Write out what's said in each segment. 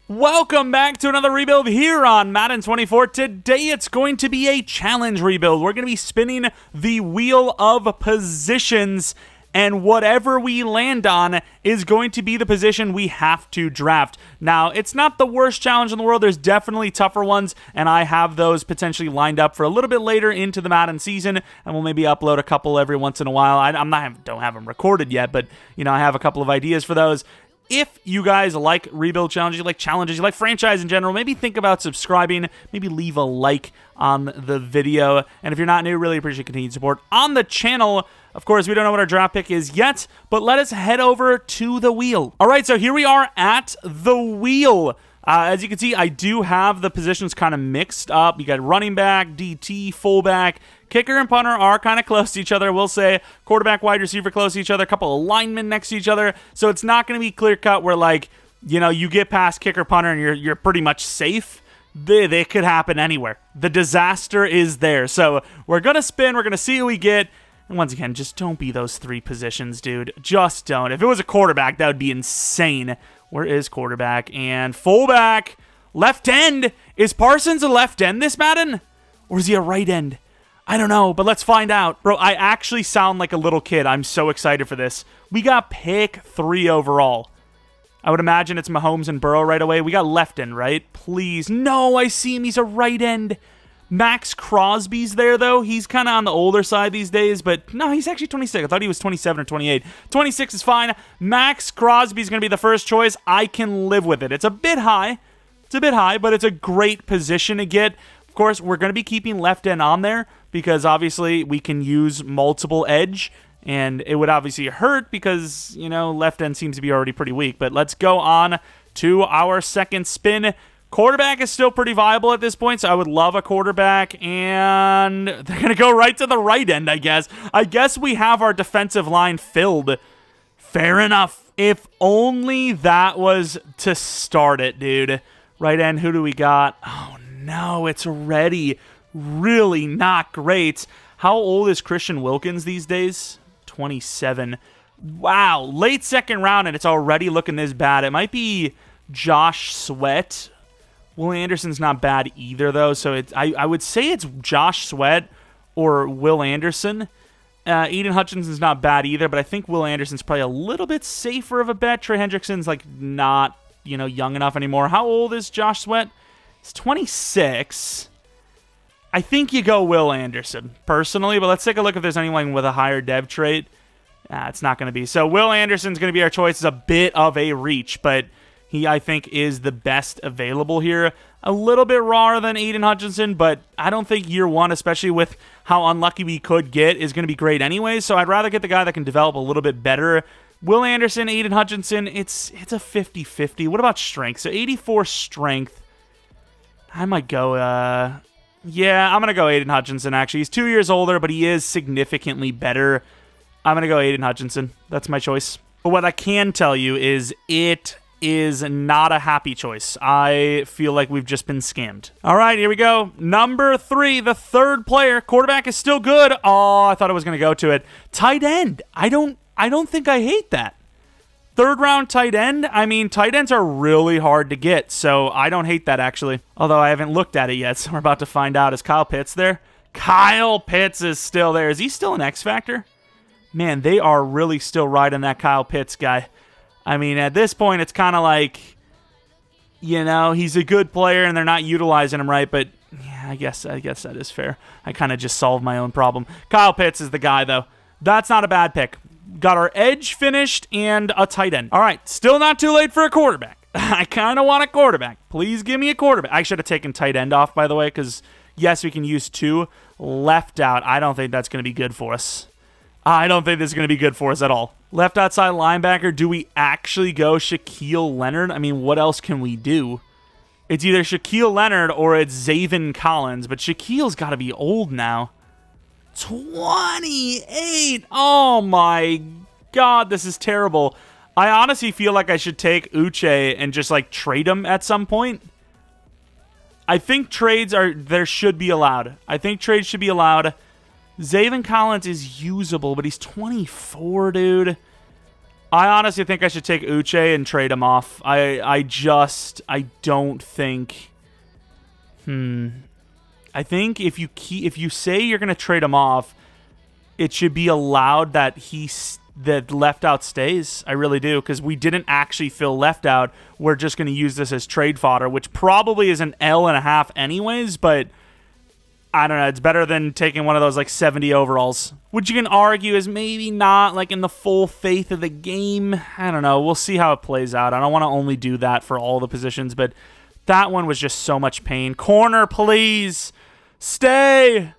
Welcome back to another rebuild here on Madden 24. Today it's going to be a challenge rebuild. We're going to be spinning the wheel of positions, and whatever we land on is going to be the position we have to draft. Now, it's not the worst challenge in the world. There's definitely tougher ones, and I have those potentially lined up for a little bit later into the Madden season, and we'll maybe upload a couple every once in a while. I don't have them recorded yet, but I have a couple of ideas for those. If you guys like rebuild challenges, you like franchise in general, maybe think about subscribing, maybe leave a like on the video. And if you're not new, really appreciate continued support on the channel. Of course, we don't know what our draft pick is yet, but let us head over to the wheel. All right, so here we are at the wheel. As you can see, I do have the positions kind of mixed up. You got running back, DT, fullback. Kicker and punter are kind of close to each other. We'll say quarterback, wide receiver close to each other. A couple of linemen next to each other. So it's not going to be clear-cut where, you get past kicker, punter, and you're pretty much safe. They could happen anywhere. The disaster is there. So we're going to spin. We're going to see who we get. And once again, just don't be those three positions, dude. Just don't. If it was a quarterback, that would be insane. Where is quarterback? And fullback. Left end. Is Parsons a left end this Madden? Or is he a right end? I don't know, but let's find out. Bro, I actually sound like a little kid. I'm so excited for this. We got pick 3 overall. I would imagine it's Mahomes and Burrow right away. We got left end, right? Please. No, I see him. He's a right end. Max Crosby's there, though. He's kind of on the older side these days, but no, he's actually 26. I thought he was 27 or 28. 26 is fine. Max Crosby's going to be the first choice. I can live with it. It's a bit high. But it's a great position to get. Of course, we're going to be keeping left end on there because obviously we can use multiple edge, and it would obviously hurt because, left end seems to be already pretty weak. But let's go on to our second spin. Quarterback is still pretty viable at this point, so I would love a quarterback, and they're going to go right to the right end, I guess. I guess we have our defensive line filled. Fair enough. If only that was to start it, dude. Right end, who do we got? Oh, no, it's already really not great. How old is Christian Wilkins these days? 27. Wow, late second round, and it's already looking this bad. It might be Josh Sweat. Will Anderson's not bad either, though, so I would say it's Josh Sweat or Will Anderson. Aiden Hutchinson's not bad either, but I think Will Anderson's probably a little bit safer of a bet. Trey Hendrickson's, not, young enough anymore. How old is Josh Sweat? He's 26. I think you go Will Anderson, personally, but let's take a look if there's anyone with a higher dev trait. It's not going to be. So Will Anderson's going to be our choice. It's a bit of a reach, but he, I think, is the best available here. A little bit rawer than Aiden Hutchinson, but I don't think year one, especially with how unlucky we could get, is going to be great anyway. So I'd rather get the guy that can develop a little bit better. Will Anderson, Aiden Hutchinson, it's a 50-50. What about strength? So 84 strength. I might go, yeah, I'm going to go Aiden Hutchinson, actually. He's 2 years older, but he is significantly better. I'm going to go Aiden Hutchinson. That's my choice. But what I can tell you is it is not a happy choice. I feel like we've just been scammed. All right, here we go. Number 3, the third player. Quarterback is still good. Oh, I thought I was going to go to it. Tight end. I don't think I hate that. Third round tight end. I mean, tight ends are really hard to get, so I don't hate that, actually. Although I haven't looked at it yet, so we're about to find out. Is Kyle Pitts there? Kyle Pitts is still there. Is he still an X Factor? Man, they are really still riding that Kyle Pitts guy. I mean, at this point, it's kind of like, he's a good player and they're not utilizing him right, but yeah, I guess that is fair. I kind of just solved my own problem. Kyle Pitts is the guy, though. That's not a bad pick. Got our edge finished and a tight end. All right, still not too late for a quarterback. I kind of want a quarterback. Please give me a quarterback. I should have taken tight end off, by the way, because, yes, we can use 2. Left out, I don't think that's going to be good for us. I don't think this is going to be good for us at all. Left outside linebacker, do we actually go Shaquille Leonard? I mean, what else can we do? It's either Shaquille Leonard or it's Zaven Collins, but Shaquille's got to be old now. 28! Oh my god, this is terrible. I honestly feel like I should take Uche and just, trade him at some point. I think trades should be allowed. I think trades should be allowed. Zaven Collins is usable, but he's 24, dude. I honestly think I should take Uche and trade him off. I don't think... I think if you say you're going to trade him off, it should be allowed that that left out stays. I really do, because we didn't actually fill left out. We're just going to use this as trade fodder, which probably is an L.5 anyways, but I don't know. It's better than taking one of those like 70 overalls, which you can argue is maybe not like in the full faith of the game. I don't know. We'll see how it plays out. I don't want to only do that for all the positions, but that one was just so much pain. Corner, please. Stay.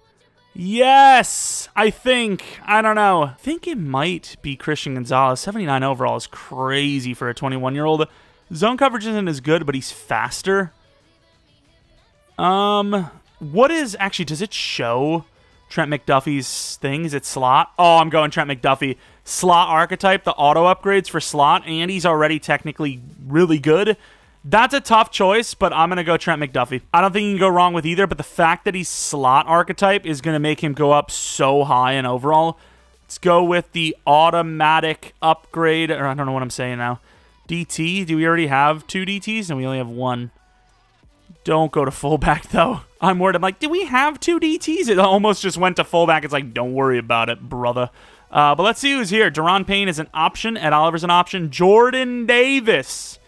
Yes, I think. I don't know. I think it might be Christian Gonzalez. 79 overall is crazy for a 21-year-old. Zone coverage isn't as good, but he's faster. What is... Actually, does it show Trent McDuffie's thing? Is it slot? Oh, I'm going Trent McDuffie. Slot archetype, the auto upgrades for slot, and he's already technically really good. That's a tough choice, but I'm going to go Trent McDuffie. I don't think you can go wrong with either, but the fact that he's slot archetype is going to make him go up so high in overall. Let's go with the automatic upgrade, or I don't know what I'm saying now. DT, do we already have 2 DTs? And we only have 1. Don't go to fullback, though. I'm worried. I'm like, did we have 2 DTs? It almost just went to fullback. It's like, don't worry about it, brother. But let's see who's here. Deron Payne is an option. Ed Oliver's an option. Jordan Davis.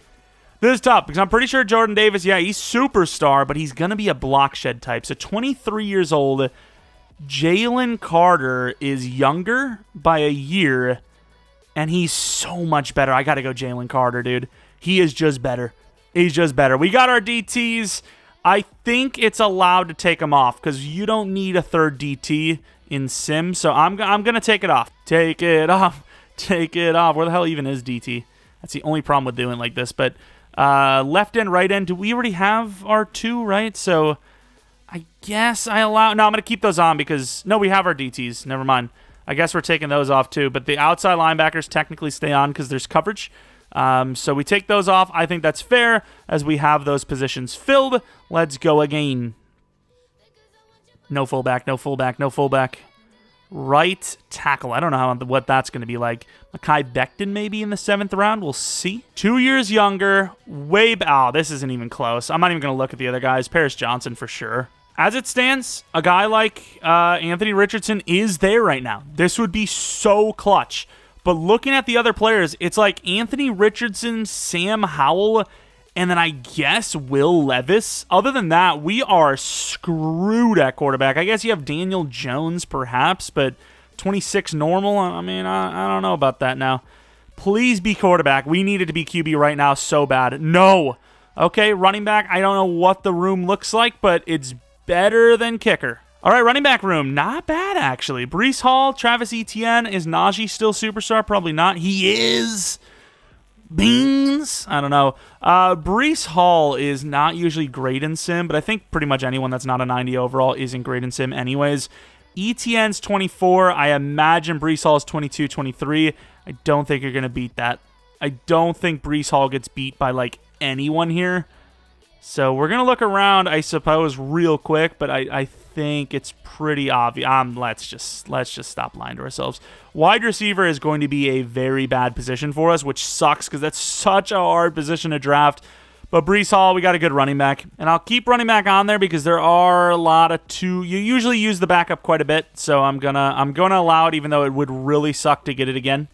This is tough because I'm pretty sure Jordan Davis, yeah, he's superstar, but he's going to be a block shed type. So 23 years old. Jalen Carter is younger by a year, and he's so much better. I got to go Jalen Carter, dude. He is just better. He's just better. We got our DTs. I think it's allowed to take them off because you don't need a third DT in Sim, so I'm going to take it off. Take it off. Take it off. Where the hell even is DT? That's the only problem with doing like this, but... left end, right end. Do we already have our 2, right? So I guess I allow... No, I'm going to keep those on because... No, we have our DTs. Never mind. I guess we're taking those off too. But the outside linebackers technically stay on because there's coverage. So we take those off. I think that's fair as we have those positions filled. Let's go again. No fullback, no fullback, no fullback. Right tackle. I don't know what that's going to be like. Mekhi Becton maybe in the 7th round. We'll see. 2 years younger. Oh, this isn't even close. I'm not even going to look at the other guys. Paris Johnson for sure. As it stands, a guy like Anthony Richardson is there right now. This would be so clutch. But looking at the other players, it's like Anthony Richardson, Sam Howell, and then I guess Will Levis. Other than that, we are screwed at quarterback. I guess you have Daniel Jones, perhaps, but 26 normal? I mean, I don't know about that now. Please be quarterback. We need it to be QB right now so bad. No. Okay, running back, I don't know what the room looks like, but it's better than kicker. All right, running back room, not bad, actually. Breece Hall, Travis Etienne. Is Najee still superstar? Probably not. He is... Beans? I don't know. Breece Hall is not usually great in Sim, but I think pretty much anyone that's not a 90 overall isn't great in Sim anyways. Etienne's 24. I imagine Breece Hall is 22, 23. I don't think you're going to beat that. I don't think Breece Hall gets beat by, like, anyone here. So we're going to look around, I suppose, real quick, but I think it's pretty obvious. Let's just stop lying to ourselves. Wide receiver is going to be a very bad position for us, which sucks because that's such a hard position to draft. But Breece Hall, we got a good running back. And I'll keep running back on there because there are a lot of 2. You usually use the backup quite a bit, so I'm gonna allow it even though it would really suck to get it again.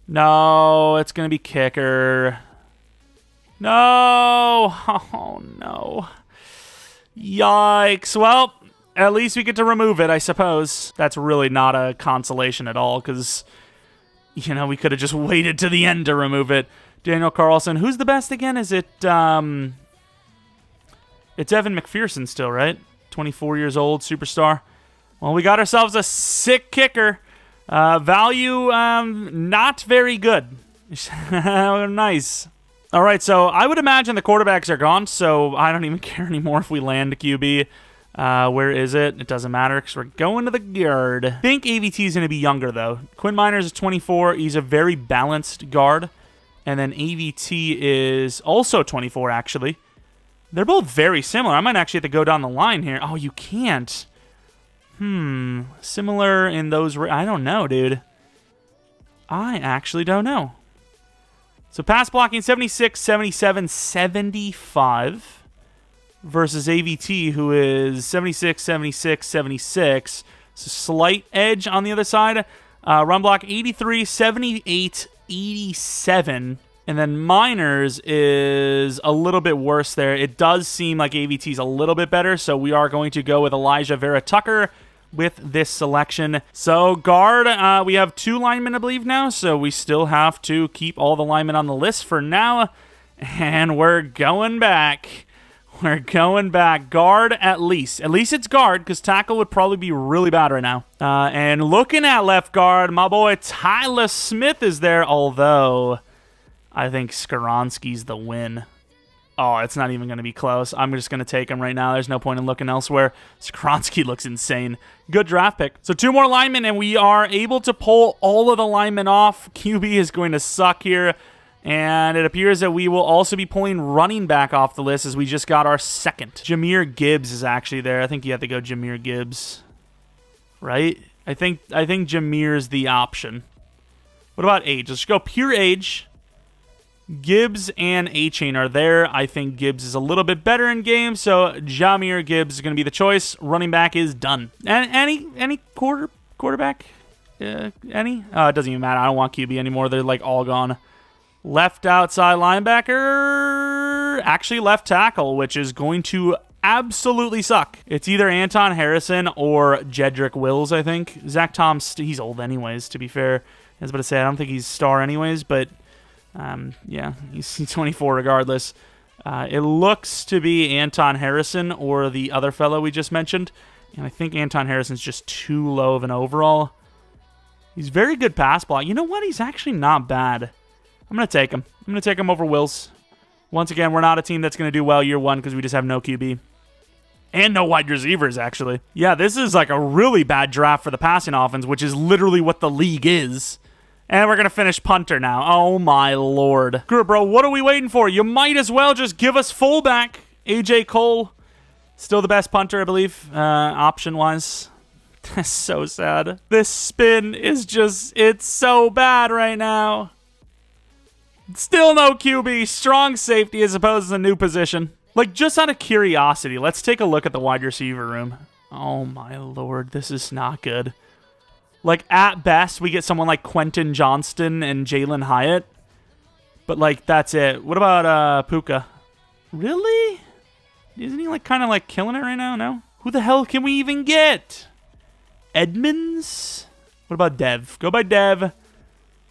No, it's going to be kicker. No! Oh, no. Yikes. Well, at least we get to remove it, I suppose. That's really not a consolation at all, because, you know, we could have just waited to the end to remove it. Daniel Carlson. Who's the best again? Is it, it's Evan McPherson still, right? 24 years old, superstar. Well, we got ourselves a sick kicker. Value, not very good. Nice. All right, so I would imagine the quarterbacks are gone, so I don't even care anymore if we land a QB. Where is it? It doesn't matter because we're going to the guard. I think AVT is going to be younger, though. Quinn Miners is 24. He's a very balanced guard. And then AVT is also 24, actually. They're both very similar. I might actually have to go down the line here. Oh, you can't. Similar in those... I don't know, dude. I actually don't know. So pass blocking 76, 77, 75 versus AVT, who is 76, 76, 76. So slight edge on the other side. Run block 83, 78, 87. And then Miners is a little bit worse there. It does seem like AVT's a little bit better, so we are going to go with Elijah Vera-Tucker with this selection. So guard, we have 2 linemen, I believe, now, so we still have to keep all the linemen on the list for now. And we're going back. We're going back. Guard at least. At least it's guard, because tackle would probably be really bad right now. And looking at left guard, my boy Tyler Smith is there, although I think Skoronski's the win. Oh, it's not even going to be close. I'm just going to take him right now. There's no point in looking elsewhere. Skoronski looks insane. Good draft pick. So 2 more linemen, and we are able to pull all of the linemen off. QB is going to suck here. And it appears that we will also be pulling running back off the list as we just got our second. Jahmyr Gibbs is actually there. I think you have to go Jahmyr Gibbs. Right? I think Jahmyr is the option. What about age? Let's go pure age. Gibbs and A-Chain are there. I think Gibbs is a little bit better in game, so Jahmyr Gibbs is going to be the choice. Running back is done. Any quarterback? Any? It doesn't even matter. I don't want QB anymore. They're like all gone. Left outside linebacker. Actually left tackle, which is going to absolutely suck. It's either Anton Harrison or Jedrick Wills, I think. Zach Tom, he's old anyways, to be fair. I was about to say, I don't think he's star anyways, but yeah, he's 24 regardless. It looks to be Anton Harrison or the other fellow we just mentioned. And I think Anton Harrison's just too low of an overall. He's very good pass block. You know what? He's actually not bad. I'm going to take him. I'm going to take him over Wills. Once again, we're not a team that's going to do well year one because we just have no QB. And no wide receivers, actually. Yeah, this is like a really bad draft for the passing offense, which is literally what the league is. And we're going to finish punter now. Oh, my Lord. Screw it, bro. What are we waiting for? You might as well just give us fullback. AJ Cole. Still the best punter, I believe, option-wise. That's so sad. This spin is just, it's so bad right now. Still no QB. Strong safety as opposed to a new position. Like, just out of curiosity, let's take a look at the wide receiver room. Oh, my Lord. This is not good. Like, at best, we get someone like Quentin Johnston and Jalen Hyatt. But, like, that's it. What about Puka? Really? Isn't he, like, kind of, like, killing it right now? No? Who the hell can we even get? Edmonds? What about Dev? Go by Dev.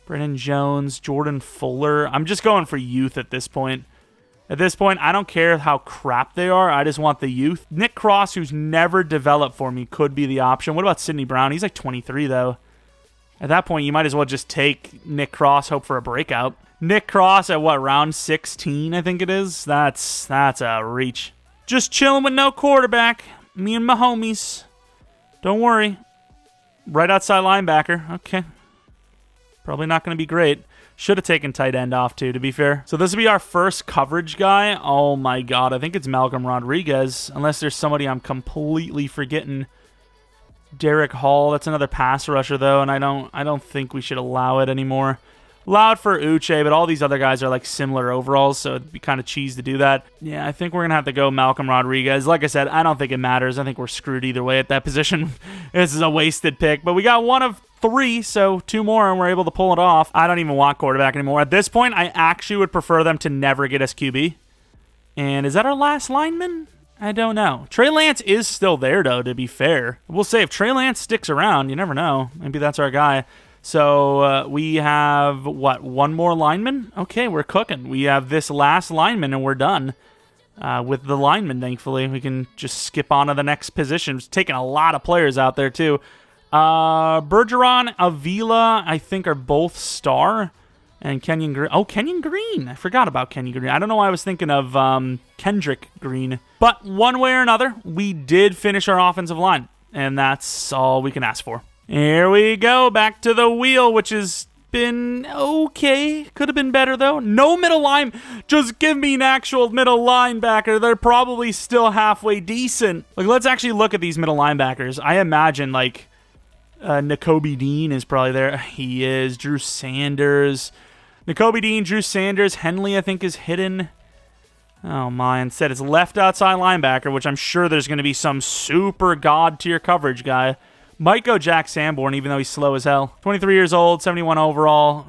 Brennan Jones, Jordan Fuller. I'm just going for youth at this point. At this point, I don't care how crap they are. I just want the youth. Nick Cross, who's never developed for me, could be the option. What about Sidney Brown? He's like 23, though. At that point, you might as well just take Nick Cross, hope for a breakout. Nick Cross at what, round 16, I think it is? That's a reach. Just chilling with no quarterback. Me and my homies. Don't worry. Right outside linebacker. Okay. Probably not going to be great. Should have taken tight end off, too, to be fair. So this will be our first coverage guy. Oh, my God. I think it's Malcolm Rodriguez, unless there's somebody I'm completely forgetting. Derek Hall. That's another pass rusher, though, and I don't think we should allow it anymore. Allow it for Uche, but all these other guys are, like, similar overalls, so it'd be kind of cheese to do that. Yeah, I think we're going to have to go Malcolm Rodriguez. Like I said, I don't think it matters. I think we're screwed either way at that position. This is a wasted pick, but we got one of 3, so 2 more, and we're able to pull it off. I don't even want quarterback anymore. At this point, I actually would prefer them to never get us QB. And is that our last lineman? I don't know. Trey Lance is still there, though, to be fair. We'll say if Trey Lance sticks around, you never know. Maybe that's our guy. So we have, what, 1 more lineman? Okay, we're cooking. We have this last lineman, and we're done with the lineman, thankfully. We can just skip on to the next position. It's taking a lot of players out there, too. Bergeron, Avila, I think, are both star. And Kenyon Green. Oh, Kenyon Green. I forgot about Kenyon Green. I don't know why I was thinking of Kendrick Green. But one way or another, we did finish our offensive line. And that's all we can ask for. Here we go. Back to the wheel, which has been okay. Could have been better, though. No middle line. Just give me an actual middle linebacker. They're probably still halfway decent. Like, let's actually look at these middle linebackers. I imagine, like, Nakobe Dean is probably there. He is. Drew Sanders. Nakobe Dean, Drew Sanders, Henley, I think, is hidden. Oh, my. Instead, it's left outside linebacker, which I'm sure there's going to be some super god-tier coverage guy. Might go Jack Sanborn, even though he's slow as hell. 23 years old, 71 overall.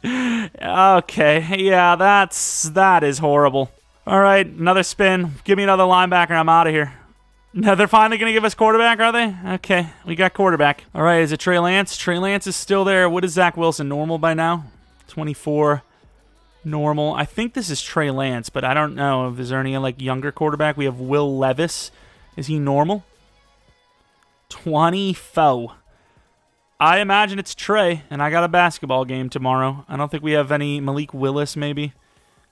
Okay, yeah, that is horrible. All right, another spin. Give me another linebacker. I'm out of here. No, they're finally going to give us quarterback, are they? Okay, we got quarterback. All right, is it Trey Lance? Trey Lance is still there. What is Zach Wilson? Normal by now? 24. Normal. I think this is Trey Lance, but I don't know if there's any like younger quarterback. We have Will Levis. Is he normal? 24. I imagine it's Trey, and I got a basketball game tomorrow. I don't think we have any Malik Willis, maybe.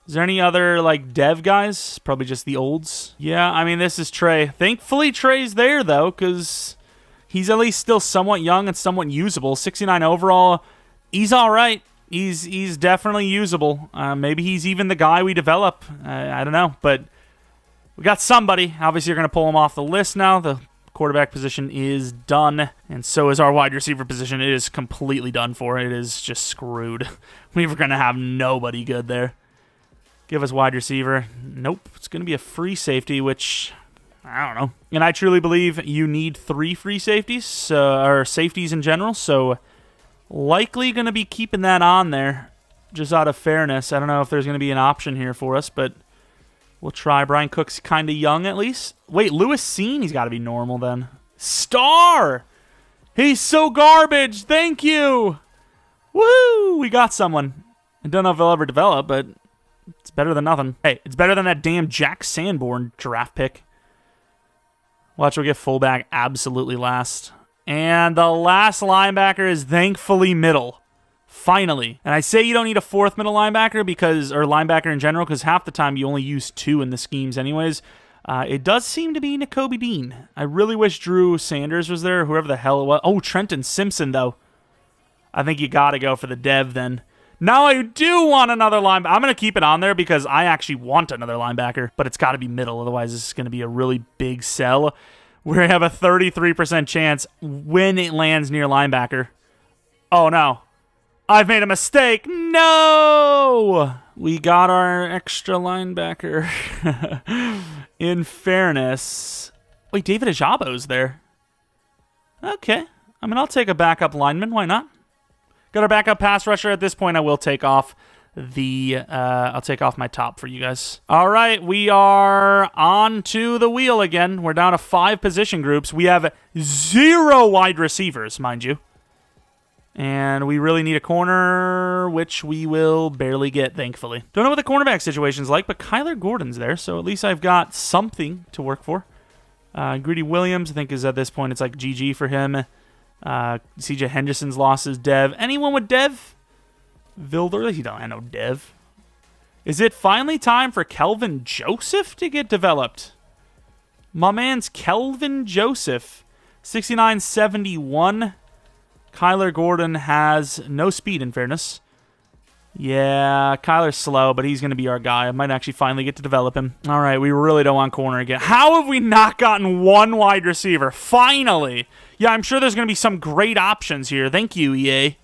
Is there any other, like, dev guys? Probably just the olds. Yeah, I mean, this is Trey. Thankfully, Trey's there, though, because he's at least still somewhat young and somewhat usable. 69 overall. He's all right. He's definitely usable. Maybe he's even the guy we develop. I don't know, but we got somebody. Obviously, you're going to pull him off the list now. The quarterback position is done, and so is our wide receiver position. It is completely done for. It is just screwed. We were going to have nobody good there. Give us wide receiver. Nope. It's going to be a free safety, which I don't know. And I truly believe you need 3 free safeties, or safeties in general, so likely going to be keeping that on there just out of fairness. I don't know if there's going to be an option here for us, but we'll try. Brian Cook's kind of young at least. Wait, Lewis Seen? He's got to be normal then. Star! He's so garbage. Thank you. Woo! We got someone. I don't know if he'll ever develop, but it's better than nothing. Hey, it's better than that damn Jack Sanborn draft pick. Watch, we'll get fullback absolutely last. And the last linebacker is thankfully middle. Finally. And I say you don't need a 4th middle linebacker or linebacker in general, because half the time you only use 2 in the schemes anyways. It does seem to be Nakobe Dean. I really wish Drew Sanders was there, whoever the hell it was. Oh, Trenton Simpson, though. I think you got to go for the dev then. Now I do want another linebacker. I'm going to keep it on there because I actually want another linebacker, but it's got to be middle. Otherwise, this is going to be a really big sell. We have a 33% chance when it lands near linebacker. Oh, no. I've made a mistake. No! We got our extra linebacker. In fairness. Wait, David Ajabo's there. Okay. I mean, I'll take a backup lineman. Why not? Got our backup pass rusher. At this point, I will take off I'll take off my top for you guys. All right, we are on to the wheel again. We're down to 5 position groups. We have 0 wide receivers, mind you. And we really need a corner, which we will barely get, thankfully. Don't know what the cornerback situation's like, but Kyler Gordon's there, so at least I've got something to work for. Greedy Williams, I think, is at this point, it's like GG for him. CJ Henderson's lost his dev. Anyone with dev? Vilder, he don't have no dev. Is it finally time for Kelvin Joseph to get developed? My man's Kelvin Joseph. 69-71. Kyler Gordon has no speed, in fairness. Yeah, Kyler's slow, but he's going to be our guy. I might actually finally get to develop him. All right, we really don't want corner again. How have we not gotten 1 wide receiver? Finally! Yeah, I'm sure there's going to be some great options here. Thank you, EA.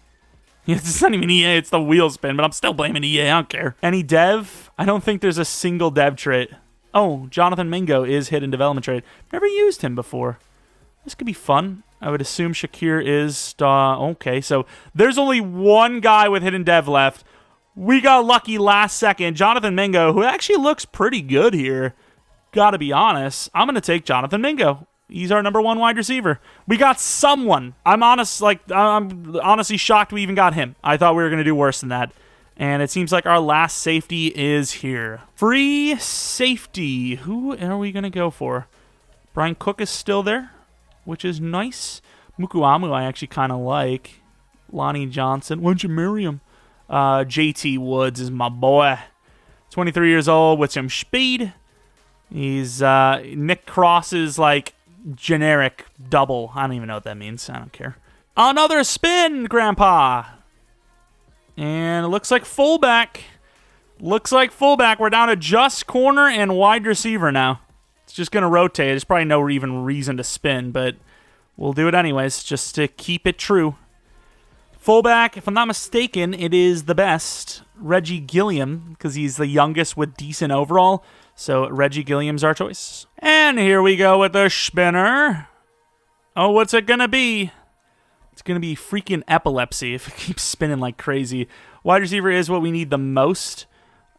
It's not even EA, it's the wheel spin, but I'm still blaming EA. I don't care. Any dev? I don't think there's a single dev trait. Oh, Jonathan Mingo is hidden development trait. Never used him before. This could be fun. I would assume Shakir is... okay, so there's only 1 guy with hidden dev left. We got lucky last second. Jonathan Mingo, who actually looks pretty good here. Gotta be honest. I'm going to take Jonathan Mingo. He's our number 1 wide receiver. We got someone. I'm honestly shocked we even got him. I thought we were going to do worse than that. And it seems like our last safety is here. Free safety. Who are we going to go for? Brian Cook is still there, which is nice. Mukuamu I actually kind of like. Lonnie Johnson. Why'd you marry him? JT Woods is my boy. 23 years old with some speed. He's Nick Cross's like generic double. I don't even know what that means. I don't care. Another spin, Grandpa. And it looks like fullback. We're down to just corner and wide receiver now. It's just going to rotate. There's probably no even reason to spin, but we'll do it anyways just to keep it true. Fullback, if I'm not mistaken, it is the best, Reggie Gilliam, because he's the youngest with decent overall. So Reggie Gilliam's our choice. And here we go with the spinner. Oh, what's it going to be? It's going to be freaking epilepsy if it keeps spinning like crazy. Wide receiver is what we need the most.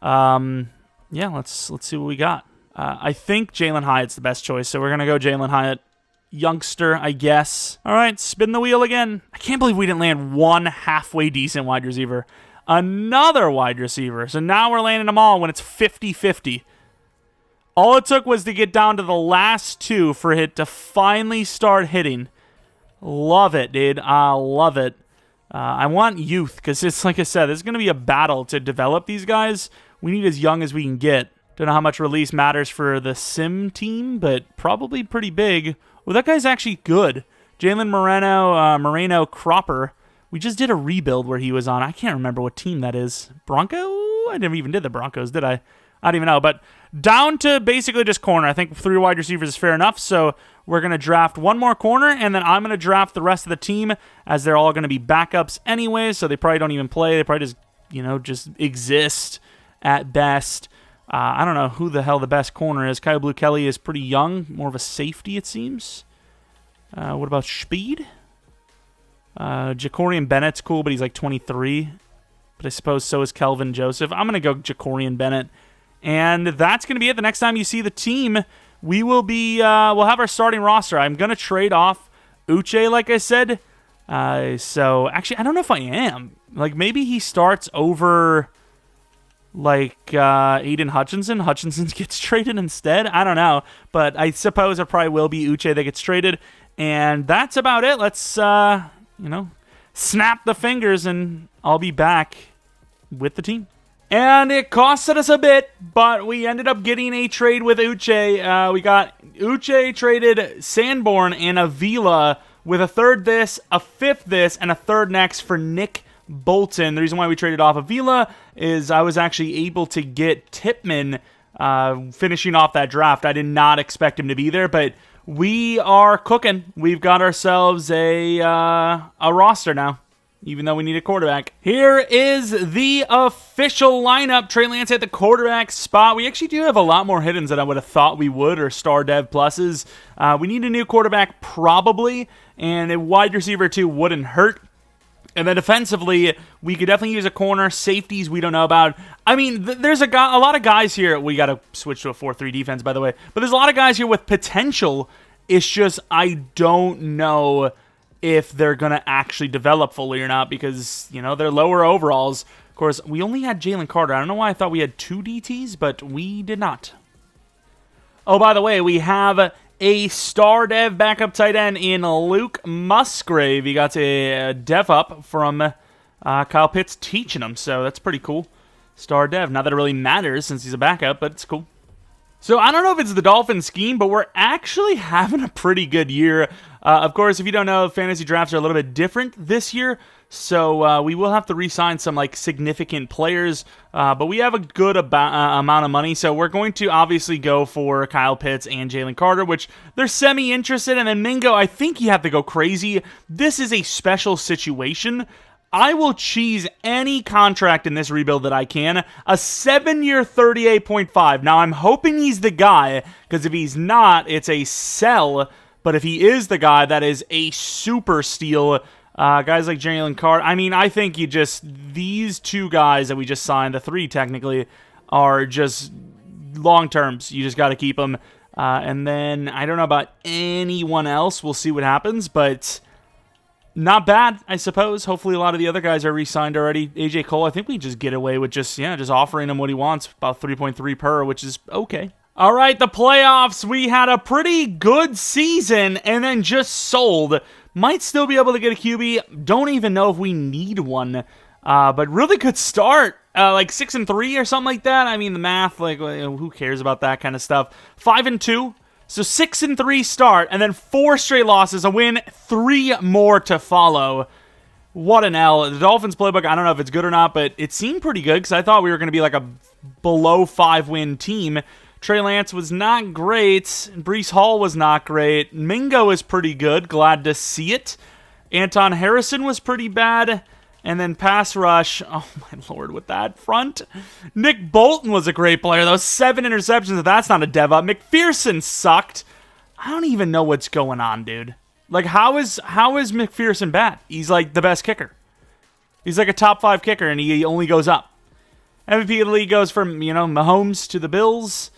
Yeah, let's see what we got. I think Jalen Hyatt's the best choice, so we're going to go Jalen Hyatt. Youngster, I guess. All right, spin the wheel again. I can't believe we didn't land one halfway decent wide receiver. Another wide receiver. So now we're landing them all when it's 50-50. All it took was to get down to the last two for it to finally start hitting. Love it, dude. I love it. I want youth because it's like I said, there's going to be a battle to develop these guys. We need as young as we can get. Don't know how much release matters for the sim team, but probably pretty big. Well, that guy's actually good. Jalen Moreno Cropper. We just did a rebuild where he was on. I can't remember what team that is. Bronco? I never even did the Broncos, did I? I don't even know. But down to basically just corner. I think 3 wide receivers is fair enough. So we're going to draft 1 more corner, and then I'm going to draft the rest of the team as they're all going to be backups anyway. So they probably don't even play. They probably just exist at best. I don't know who the hell the best corner is. Kyle Blue Kelly is pretty young, more of a safety, it seems. What about Speed? Jacorian Bennett's cool, but he's like 23. But I suppose so is Kelvin Joseph. I'm going to go Jacorian Bennett. And that's going to be it. The next time you see the team, we will be, we'll have our starting roster. I'm going to trade off Uche, like I said. So, actually, I don't know if I am. Like, maybe he starts over... Aiden Hutchinson. Hutchinson gets traded instead. I don't know. But I suppose it probably will be Uche that gets traded. And that's about it. Let's, snap the fingers and I'll be back with the team. And it costed us a bit, but we ended up getting a trade with Uche. We got Uche traded Sanborn and Avila with a third this, a fifth this, and a third next for Nick Bolton. The reason why we traded off Avila is I was actually able to get Tipman finishing off that draft. I did not expect him to be there, but we are cooking. We've got ourselves a roster now, even though we need a quarterback. Here is the official lineup. Trey Lance at the quarterback spot. We actually do have a lot more hidden than I would have thought we would, or star dev pluses. We need a new quarterback probably, and a wide receiver too wouldn't hurt. And then defensively, we could definitely use a corner. Safeties, we don't know about. I mean, there's a lot of guys here. We got to switch to a 4-3 defense, by the way. But there's a lot of guys here with potential. It's just I don't know if they're going to actually develop fully or not because, they're lower overalls. Of course, we only had Jalen Carter. I don't know why I thought we had 2 DTs, but we did not. Oh, by the way, we have a star dev backup tight end in Luke Musgrave. He got a dev up from Kyle Pitts teaching him, so that's pretty cool. Star dev. Not that it really matters since he's a backup, but it's cool. So I don't know if it's the Dolphins scheme, but we're actually having a pretty good year. Of course, if you don't know, fantasy drafts are a little bit different this year. So we will have to re-sign some significant players, but we have a good amount of money. So we're going to obviously go for Kyle Pitts and Jalen Carter, which they're semi-interested. And then Mingo, I think you have to go crazy. This is a special situation. I will cheese any contract in this rebuild that I can. A 7-year 38.5. Now I'm hoping he's the guy, because if he's not, it's a sell. But if he is the guy, that is a super steal. Guys like Jalen Carter. I mean, I think these 2 guys that we just signed, the 3 technically, are just long terms. You just got to keep them. And then I don't know about anyone else. We'll see what happens, but not bad, I suppose. Hopefully a lot of the other guys are re-signed already. AJ Cole, I think we just get away with just offering him what he wants, about 3.3 per, which is okay. All right, the playoffs. We had a pretty good season and then just sold. Might still be able to get a QB. Don't even know if we need one. But really good start. 6-3 or something like that. I mean, the math, who cares about that kind of stuff? 5-2. So 6-3 start, and then 4 straight losses, a win, 3 more to follow. What an L. The Dolphins playbook, I don't know if it's good or not, but it seemed pretty good because I thought we were going to be like a below 5-win team. Trey Lance was not great. Breece Hall was not great. Mingo is pretty good. Glad to see it. Anton Harrison was pretty bad. And then pass rush, oh my lord, with that front. Nick Bolton was a great player, though. 7 interceptions, that's not a dev up. McPherson sucked. I don't even know what's going on, dude. Like, how is McPherson bad? He's like the best kicker. He's like a top 5 kicker, and he only goes up. MVP of the league goes from, Mahomes to the Bills.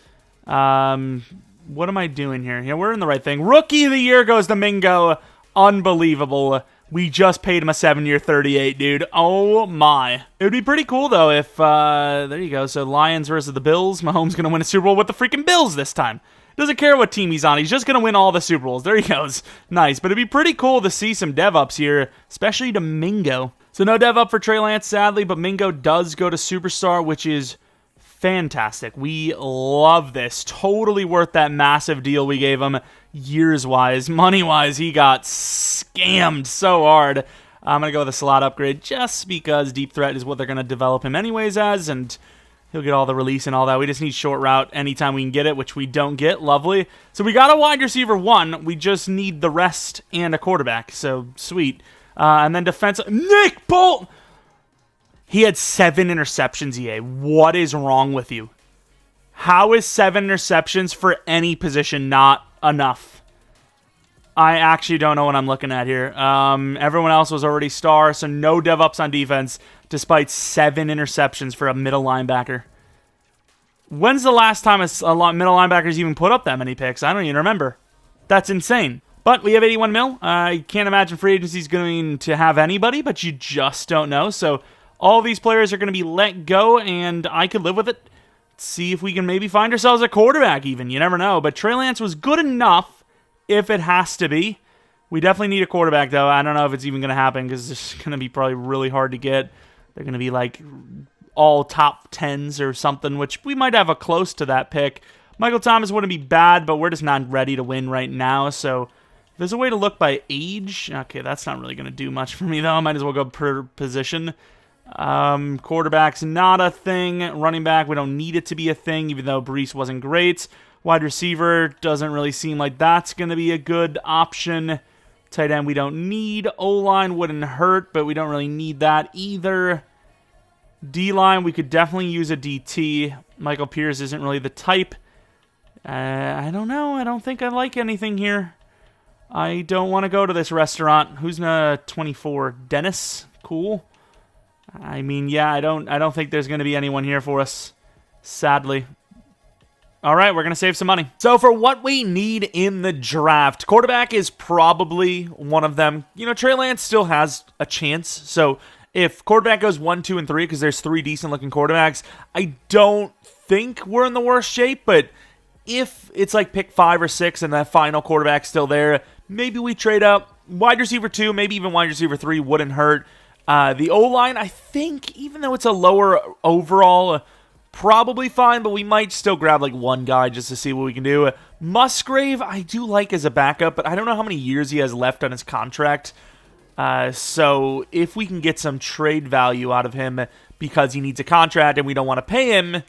What am I doing here? Yeah, we're in the right thing. Rookie of the year goes to Mingo. Unbelievable. We just paid him a 7-year 38, dude. Oh, my. It would be pretty cool, though, if, there you go. So, Lions versus the Bills. Mahomes going to win a Super Bowl with the freaking Bills this time. Doesn't care what team he's on. He's just going to win all the Super Bowls. There he goes. Nice. But it'd be pretty cool to see some dev-ups here, especially to Mingo. So, no dev-up for Trey Lance, sadly, but Mingo does go to Superstar, which is fantastic. We love this. Totally worth that massive deal we gave him. Years-wise, money-wise, he got scammed so hard. I'm going to go with a slot upgrade just because deep threat is what they're going to develop him anyways as, and he'll get all the release and all that. We just need short route anytime we can get it, which we don't get. Lovely. So we got a wide receiver 1. We just need the rest and a quarterback. So sweet. And then defensive. Nick Bolt! He had 7 interceptions, EA. What is wrong with you? How is 7 interceptions for any position not enough? I actually don't know what I'm looking at here. Everyone else was already star, so no dev ups on defense, despite 7 interceptions for a middle linebacker. When's the last time a middle linebacker's even put up that many picks? I don't even remember. That's insane. But we have 81 mil. I can't imagine free agency's going to have anybody, but you just don't know. So all these players are going to be let go, and I could live with it. See if we can maybe find ourselves a quarterback even. You never know. But Trey Lance was good enough if it has to be. We definitely need a quarterback, though. I don't know if it's even going to happen because it's going to be probably really hard to get. They're going to be like all top 10s or something, which we might have a close to that pick. Michael Thomas wouldn't be bad, but we're just not ready to win right now. So if there's a way to look by age. Okay, that's not really going to do much for me, though. I might as well go per position. Quarterback's not a thing. Running back, we don't need it to be a thing, even though Brees wasn't great. Wide receiver doesn't really seem like that's going to be a good option. Tight end, we don't need. O-line wouldn't hurt, but we don't really need that either. D-line, we could definitely use a DT. Michael Pierce isn't really the type. I don't know. I don't think I like anything here. I don't want to go to this restaurant. Who's 24? Dennis? Cool. I mean, yeah, I don't think there's going to be anyone here for us, sadly. All right, we're going to save some money. So for what we need in the draft, quarterback is probably one of them. Trey Lance still has a chance. So if quarterback goes 1, 2, and 3, because there's 3 decent-looking quarterbacks, I don't think we're in the worst shape. But if it's like pick 5 or 6 and that final quarterback's still there, maybe we trade up. Wide receiver 2, maybe even wide receiver 3 wouldn't hurt. The O-line, I think, even though it's a lower overall, probably fine, but we might still grab like one guy just to see what we can do. Musgrave, I do like as a backup, but I don't know how many years he has left on his contract. So if we can get some trade value out of him because he needs a contract and we don't want to pay him,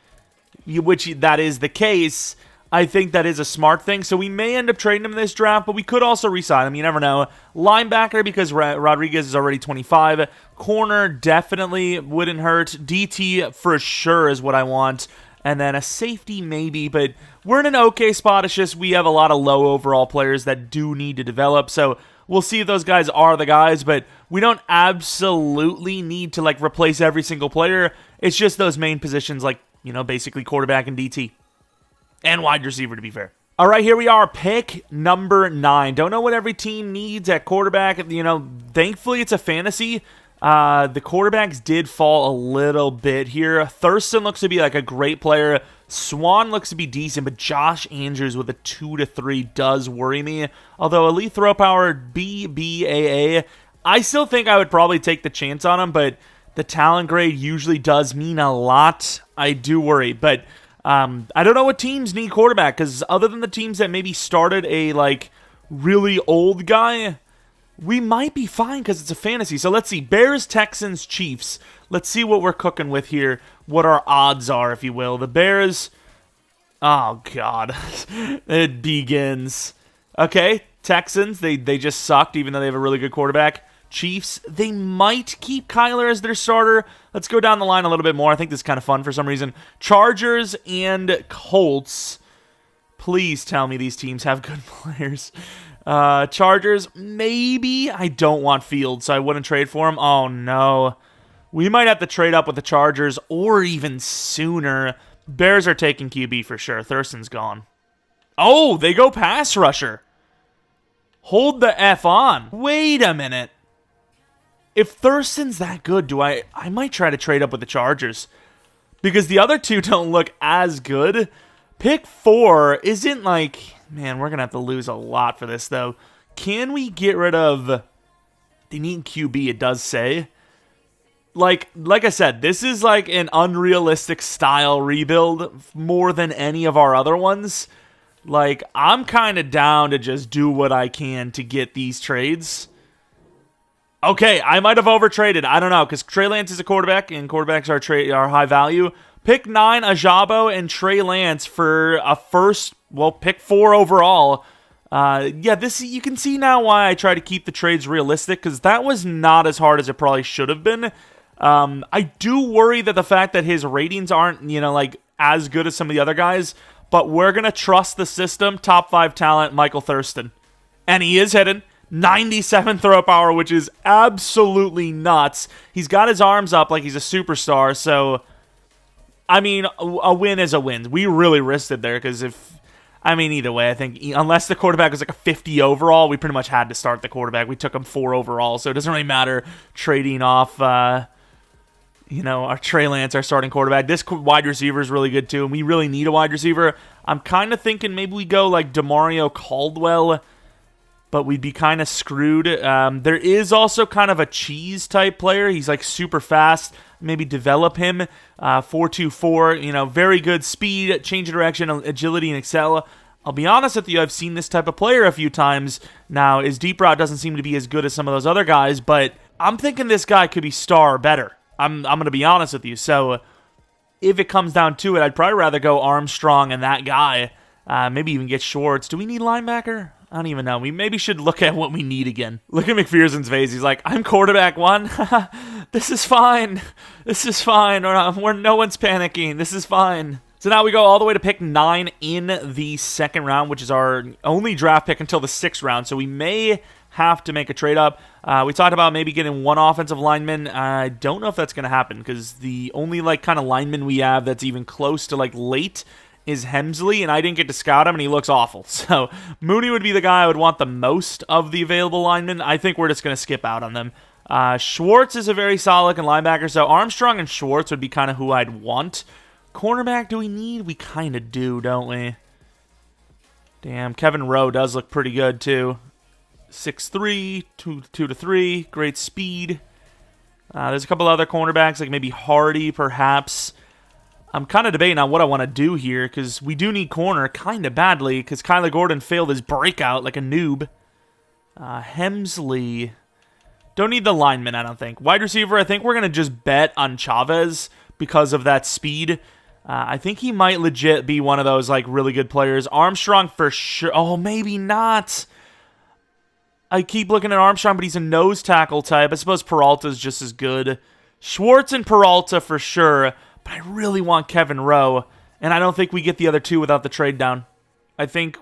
which that is the case, I think that is a smart thing. So we may end up trading him in this draft, but we could also re-sign him. You never know. Linebacker, because Rodriguez is already 25. Corner, definitely wouldn't hurt. DT, for sure, is what I want. And then a safety, maybe. But we're in an okay spot. It's just we have a lot of low overall players that do need to develop. So we'll see if those guys are the guys. But we don't absolutely need to replace every single player. It's just those main positions basically quarterback and DT. And wide receiver, to be fair. All right, here we are, pick number 9. Don't know what every team needs at quarterback. Thankfully, it's a fantasy. The quarterbacks did fall a little bit here. Thurston looks to be a great player. Swan looks to be decent, but Josh Andrews with a 2 to 3 does worry me. Although elite throw power, BBAA, I still think I would probably take the chance on him, but the talent grade usually does mean a lot. I do worry, but I don't know what teams need quarterback, because other than the teams that maybe started a really old guy, we might be fine because it's a fantasy. So let's see. Bears, Texans, Chiefs. Let's see what we're cooking with here, what our odds are, if you will. The Bears, oh, God. It begins. Okay, Texans, they just sucked, even though they have a really good quarterback. Chiefs, they might keep Kyler as their starter. Let's go down the line a little bit more. I think this is kind of fun for some reason. Chargers and Colts. Please tell me these teams have good players. Chargers, maybe. I don't want Fields, so I wouldn't trade for him. Oh, no. We might have to trade up with the Chargers or even sooner. Bears are taking QB for sure. Thurston's gone. Oh, they go pass rusher. Hold the F on. Wait a minute. If Thurston's that good, I might try to trade up with the Chargers. Because the other two don't look as good. Pick 4 isn't like... Man, we're going to have to lose a lot for this, though. Can we get rid of... They need QB, it does say. Like I said, this is like an unrealistic style rebuild more than any of our other ones. Like, I'm kind of down to just do what I can to get these trades. Okay, I might have overtraded. I don't know, because Trey Lance is a quarterback, and quarterbacks are high value. Pick 9, Ajabo, and Trey Lance for a first, pick 4 overall. This you can see now why I try to keep the trades realistic, because that was not as hard as it probably should have been. I do worry that the fact that his ratings aren't, as good as some of the other guys, but we're going to trust the system. Top 5 talent, Michael Thurston. And he is hitting. 97 throw power, which is absolutely nuts. He's got his arms up like he's a superstar, so, I mean, a win is a win. We really risked it there, because either way, I think, unless the quarterback was like a 50 overall, we pretty much had to start the quarterback. We took him 4 overall, so it doesn't really matter trading off, our Trey Lance, our starting quarterback. This wide receiver is really good, too, and we really need a wide receiver. I'm kind of thinking maybe we go like DeMario Caldwell, but we'd be kind of screwed. There is also kind of a cheese-type player. He's like super fast. Maybe develop him. 4.24, very good speed, change of direction, agility, and excel. I'll be honest with you, I've seen this type of player a few times. Now, his deep route doesn't seem to be as good as some of those other guys, but I'm thinking this guy could be star or better. I'm going to be honest with you. So, if it comes down to it, I'd probably rather go Armstrong and that guy. Maybe even get Schwartz. Do we need linebacker? I don't even know. We maybe should look at what we need again. Look at McPherson's face. He's like, I'm quarterback 1. This is fine. This is fine. Where no one's panicking. This is fine. So now we go all the way to pick 9 in the second round, which is our only draft pick until the 6th round. So we may have to make a trade up. We talked about maybe getting 1 offensive lineman. I don't know if that's going to happen, because the only kind of lineman we have that's even close to late is Hemsley, and I didn't get to scout him, and he looks awful. So Mooney would be the guy I would want the most of the available linemen. I think we're just going to skip out on them. Schwartz is a very solid linebacker, so Armstrong and Schwartz would be kind of who I'd want. Cornerback, do we need? We kind of do, don't we? Damn, Kevin Rowe does look pretty good, too. 6'3", 2'3", great speed. There's a couple other cornerbacks, like maybe Hardy, perhaps. I'm kind of debating on what I want to do here, because we do need corner kind of badly, because Kyler Gordon failed his breakout like a noob. Hemsley. Don't need the lineman, I don't think. Wide receiver, I think we're going to just bet on Chavez because of that speed. I think he might legit be one of those really good players. Armstrong for sure. Oh, maybe not. I keep looking at Armstrong, but he's a nose tackle type. I suppose Peralta's just as good. Schwartz and Peralta for sure. But I really want Kevin Rowe, and I don't think we get the other 2 without the trade down. I think,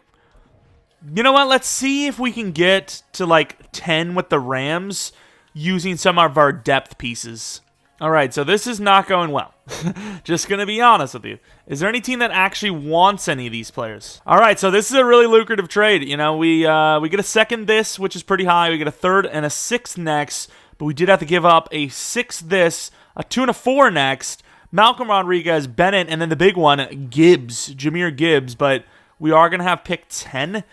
you know what, let's see if we can get to 10 with the Rams using some of our depth pieces. All right, so this is not going well. Just going to be honest with you. Is there any team that actually wants any of these players? All right, so this is a really lucrative trade. We get a 2nd this, which is pretty high. We get a 3rd and a 6th next, but we did have to give up a 6th this, a 2 and a 4 next, Malcolm Rodriguez, Bennett, and then the big one, Jahmyr Gibbs. But we are going to have pick 10,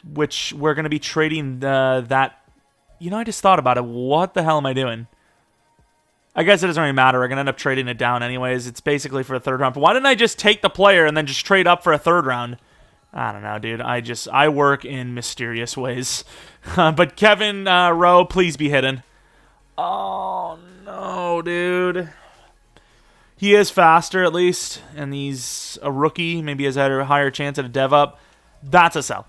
which we're going to be trading that. I just thought about it. What the hell am I doing? I guess it doesn't really matter. We're going to end up trading it down anyways. It's basically for a 3rd round. But why didn't I just take the player and then just trade up for a 3rd round? I don't know, dude. I work in mysterious ways. But Kevin Rowe, please be hidden. Oh, no, dude. He is faster, at least, and he's a rookie. Maybe he has had a higher chance at a dev up. That's a sell.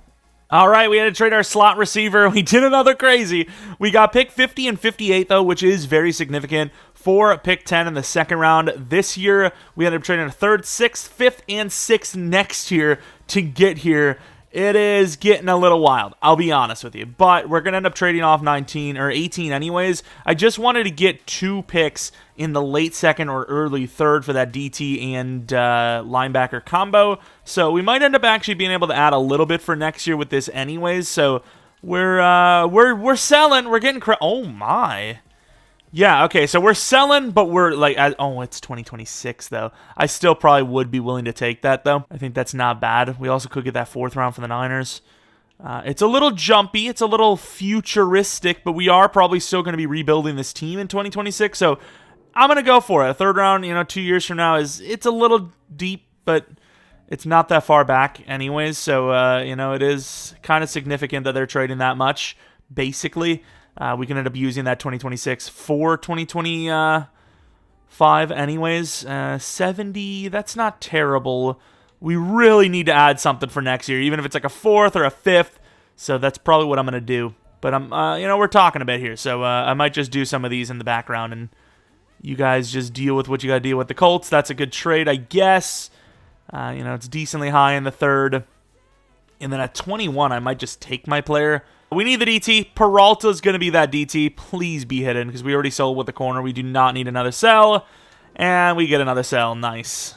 All right, we had to trade our slot receiver. We did another crazy. We got pick 50 and 58, though, which is very significant for pick 10 in the second round. This year, we ended up trading a 3rd, 6th, 5th, and 6th next year to get here. It is getting a little wild, I'll be honest with you. But we're going to end up trading off 19 or 18 anyways. I just wanted to get 2 picks in the late 2nd or early 3rd for that DT and linebacker combo. So we might end up actually being able to add a little bit for next year with this anyways. So we're selling. We're getting oh my. Yeah, okay, so we're selling, but we're like, it's 2026, though. I still probably would be willing to take that, though. I think that's not bad. We also could get that 4th round from the Niners. It's a little jumpy. It's a little futuristic, but we are probably still going to be rebuilding this team in 2026, so I'm going to go for it. A 3rd round, 2 years from now, it's a little deep, but it's not that far back anyways, so, it is kind of significant that they're trading that much, basically. We can end up using that 2026 for 2025 anyways. 70, that's not terrible. We really need to add something for next year, even if it's like a 4th or a 5th. So that's probably what I'm going to do. But we're talking a bit here, so I might just do some of these in the background, and you guys just deal with what you got to deal with. The Colts, that's a good trade, I guess. It's decently high in the 3rd. And then at 21, I might just take my player. We need the DT. Peralta's going to be that DT. Please be hidden because we already sold with the corner. We do not need another sell. And we get another sell. Nice.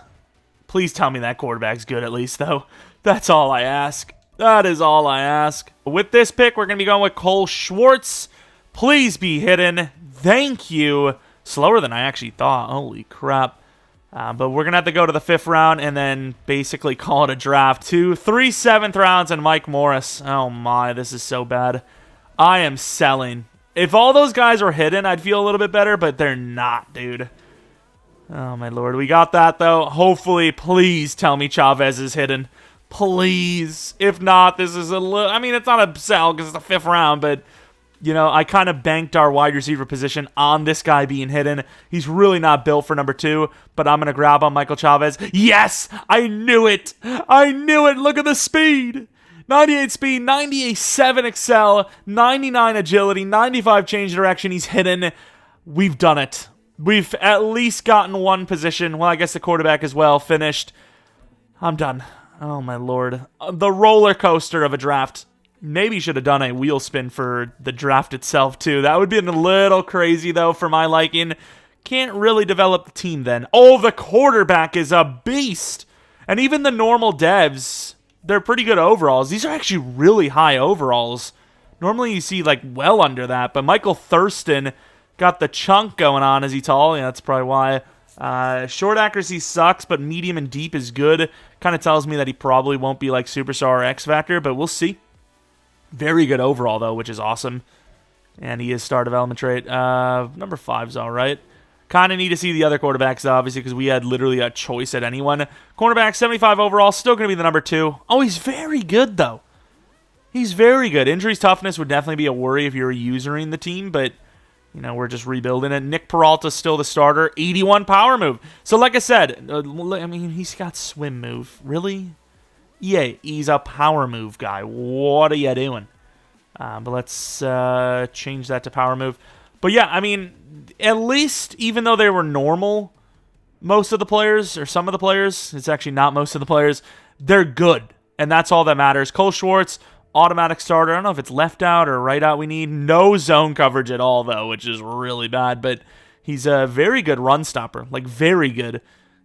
Please tell me that quarterback's good at least, though. That's all I ask. That is all I ask. With this pick, we're going to be going with Cole Schwartz. Please be hidden. Thank you. Slower than I actually thought. Holy crap. But we're going to have to go to the 5th round and then basically call it a draft. 3 7th rounds and Mike Morris. Oh my, this is so bad. I am selling. If all those guys were hidden, I'd feel a little bit better, but they're not, dude. Oh my lord. We got that, though. Hopefully, please tell me Chavez is hidden. Please. If not, this is a little... it's not a sell because it's the 5th round, but... I kind of banked our wide receiver position on this guy being hidden. He's really not built for number 2, but I'm going to grab on Michael Chavez. Yes! I knew it! I knew it! Look at the speed! 98 speed, 98 7 excel, 99 agility, 95 change direction. He's hidden. We've done it. We've at least gotten one position. Well, I guess the quarterback as well finished. I'm done. Oh, my lord. The roller coaster of a draft. Maybe should have done a wheel spin for the draft itself, too. That would be a little crazy, though, for my liking. Can't really develop the team then. Oh, the quarterback is a beast. And even the normal devs, they're pretty good overalls. These are actually really high overalls. Normally you see, well under that. But Michael Thurston got the chunk going on. Is he tall? Yeah, that's probably why. Short accuracy sucks, but medium and deep is good. Kind of tells me that he probably won't be like Superstar or X Factor, but we'll see. Very good overall, though, which is awesome. And he is star development trait. Number 5's all right. Kind of need to see the other quarterbacks, though, obviously, because we had literally a choice at anyone. Cornerback, 75 overall, still going to be the number 2. Oh, he's very good, though. He's very good. Injuries toughness would definitely be a worry if you were usering the team, but, we're just rebuilding it. Nick Peralta's still the starter. 81 power move. So, like I said, he's got swim move. Really? Yeah, he's a power move guy. What are you doing? But let's change that to power move. But yeah, at least even though they were normal, most of the players, or some of the players, it's actually not most of the players, they're good. And that's all that matters. Cole Schwartz, automatic starter. I don't know if it's left out or right out we need. No zone coverage at all, though, which is really bad. But he's a very good run stopper. Very good.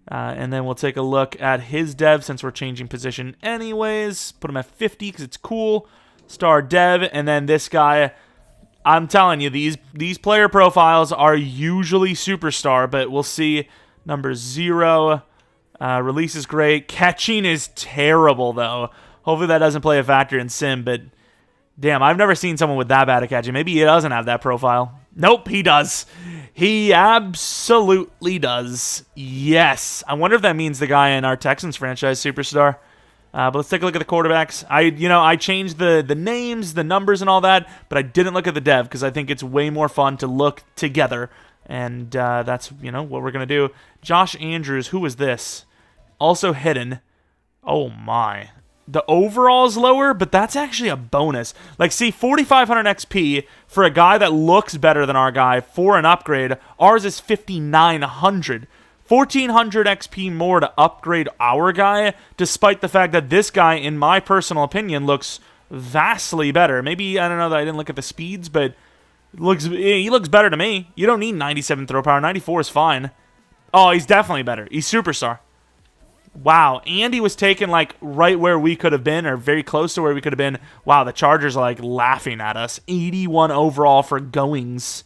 And then we'll take a look at his dev since we're changing position anyways. Put him at 50 because it's cool. Star dev. And then this guy, I'm telling you, these player profiles are usually superstar, but we'll see. Number 0. Release is great. Catching is terrible, though. Hopefully that doesn't play a factor in sim, but damn, I've never seen someone with that bad at catching. Maybe he doesn't have that profile. Nope, he does. He absolutely does. Yes. I wonder if that means the guy in our Texans franchise superstar. But let's take a look at the quarterbacks. I changed the names, the numbers, and all that, but I didn't look at the dev because I think it's way more fun to look together. And that's, what we're going to do. Josh Andrews, who was this? Also hidden. Oh, my. the overall is lower, but that's actually a bonus. Like, see, 4,500 XP for a guy that looks better than our guy for an upgrade. Ours is 5,900. 1,400 XP more to upgrade our guy, despite the fact that this guy, in my personal opinion, looks vastly better. Maybe, I don't know that I didn't look at the speeds, but he looks better to me. You don't need 97 throw power. 94 is fine. Oh, he's definitely better. He's superstar. Wow, and he was taken like right where we could have been, or very close to where we could have been. Wow, the Chargers are like laughing at us. 81 overall for goings.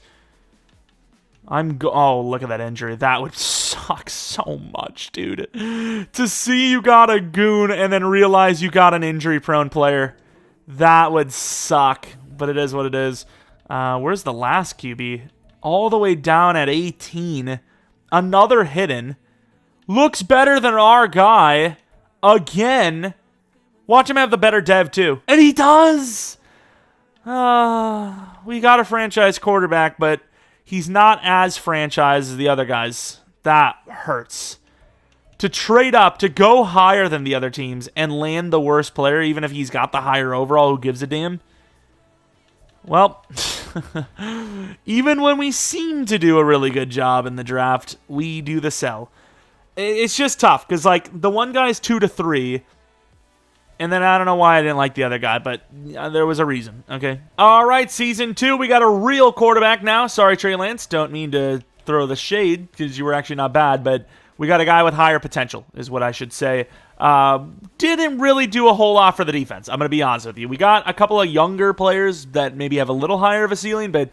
Oh, look at that injury. That would suck so much, dude. To see you got a goon and then realize you got an injury-prone player. That would suck, but it is what it is. Where's the last QB? All the way down at 18. Another hidden. Looks better than our guy. Again. Watch him have the better dev, too. And he does! We got a franchise quarterback, but he's not as franchise as the other guys. That hurts. To trade up, to go higher than the other teams, and land the worst player, even if he's got the higher overall, who gives a damn? Well, even when we seem to do a really good job in the draft, we do the sell. It's just tough, because, like, the one guy's 2 to 3, and then I don't know why I didn't like the other guy, but there was a reason, okay? All right, Season 2, we got a real quarterback now. Sorry, Trey Lance, don't mean to throw the shade, because you were actually not bad, but we got a guy with higher potential, is what I should say. Didn't really do a whole lot for the defense, I'm going to be honest with you. We got a couple of younger players that maybe have a little higher of a ceiling, but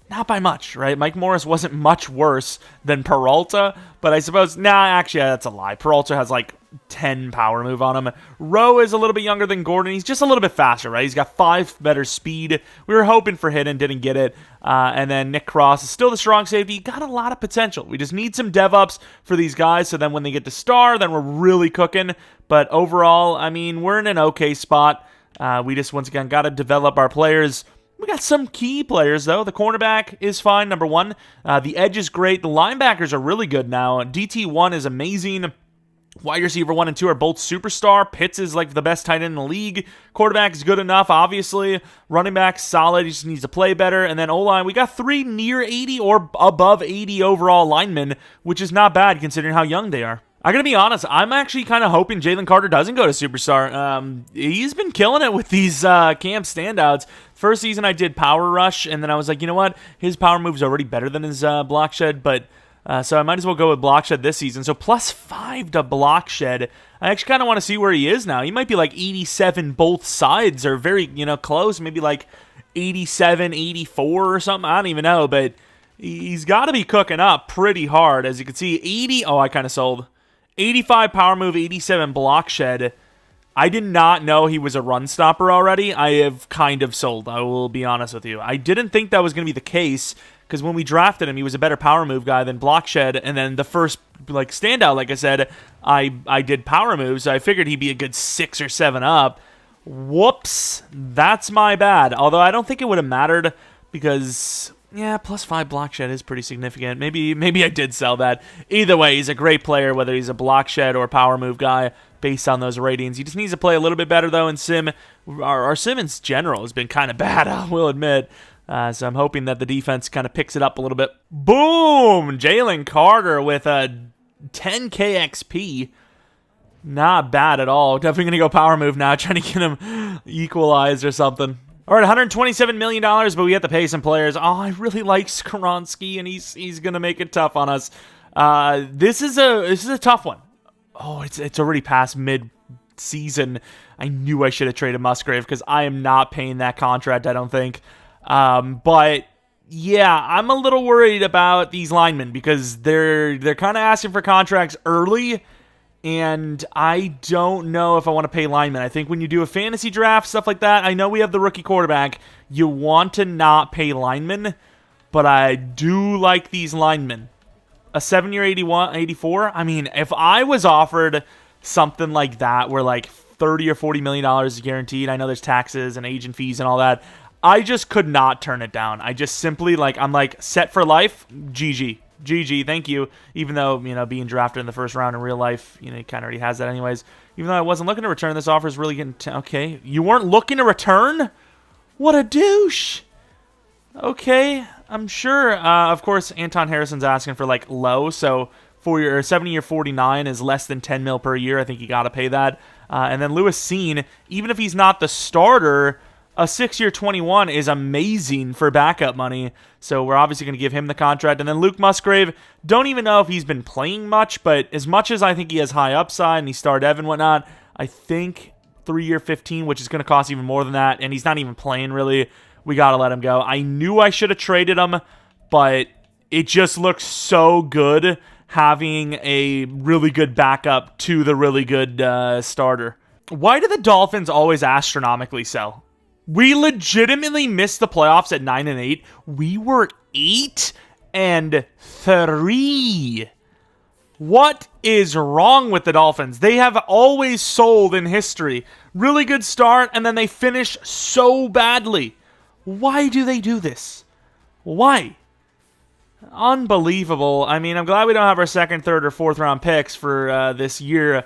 not by much, right? Mike Morris wasn't much worse than Peralta, but I suppose, actually, that's a lie. Peralta has like 10 power move on him. Rowe is a little bit younger than Gordon. He's just a little bit faster, right? He's got 5 better speed. We were hoping for hidden, didn't get it. And then Nick Cross is still the strong safety. Got a lot of potential. We just need some dev ups for these guys, so then when they get to star, then we're really cooking. But overall, I mean, we're in an okay spot. We just, once again, got to develop our players. We got some key players, though. The cornerback is fine, number 1. The edge is great. The linebackers are really good now. DT1 is amazing. Wide receiver 1 and 2 are both superstar. Pitts is like the best tight end in the league. Quarterback is good enough, obviously. Running back, solid. He just needs to play better. And then O-line, we got 3 near 80 or above 80 overall linemen, which is not bad considering how young they are. I gotta be honest, I'm actually kind of hoping Jalen Carter doesn't go to superstar. He's been killing it with these camp standouts. First season I did power rush, and then I was like, you know what? His power move's already better than his block shed, but so I might as well go with block shed this season. So +5 to block shed. I actually kind of want to see where he is now. He might be like 87 both sides, or very, close, maybe like 87, 84 or something. I don't even know, but he's got to be cooking up pretty hard. As you can see, 80, oh, I kind of sold. 85 power move, 87 block shed. I did not know he was a run stopper already. I have kind of sold, I will be honest with you. I didn't think that was going to be the case, because when we drafted him, he was a better power move guy than block shed, and then the first standout, like I said, I did power moves, so I figured he'd be a good 6 or 7 up. Whoops, that's my bad. Although I don't think it would have mattered, because +5 block shed is pretty significant. Maybe I did sell that. Either way, he's a great player, whether he's a block shed or power move guy, based on those ratings. He just needs to play a little bit better, though, in sim. Our sim in general has been kind of bad, I will admit. So I'm hoping that the defense kind of picks it up a little bit. Boom! Jalen Carter with a 10k XP. Not bad at all. Definitely going to go power move now, trying to get him equalized or something. All right, $127 million, but we have to pay some players. Oh, I really like Skoronski, and he's going to make it tough on us. This is a tough one. Oh, it's already past mid-season. I knew I should have traded Musgrave, because I am not paying that contract, I don't think. But yeah, I'm a little worried about these linemen, because they're kind of asking for contracts early, and I don't know if I want to pay linemen. I think when you do a fantasy draft, stuff like that, I know we have the rookie quarterback. You want to not pay linemen, but I do like these linemen. A 7-year 84? I mean, if I was offered something like that, where like $30 or $40 million is guaranteed, I know there's taxes and agent fees and all that, I just could not turn it down. I just simply, I'm set for life, GG, thank you. Even though, being drafted in the first round in real life, he kind of already has that anyways. even though I wasn't looking to return. This offer is really getting... Okay, you weren't looking to return? What a douche. Okay, I'm sure. Of course, Anton Harrison's asking for, like, low, so 7-year 49 is less than 10 mil per year. I think you got to pay that. And then Lewis Seen, even if he's not the starter, a 6-year 21 is amazing for backup money. So we're obviously going to give him the contract. And then Luke Musgrave, don't even know if he's been playing much, but as much as I think he has high upside and he starred Evan and whatnot, I think 3-year 15, which is going to cost even more than that, and he's not even playing really, we got to let him go. I knew I should have traded him, but it just looks so good having a really good backup to the really good starter. Why do the Dolphins always astronomically sell? We legitimately missed the playoffs at 9-8. We were 8-3. What is wrong with the Dolphins? They have always sold in history. Really good start, and then they finish so badly. Why do they do this? Why? Unbelievable. I mean, I'm glad we don't have our second, third, or fourth round picks for this year.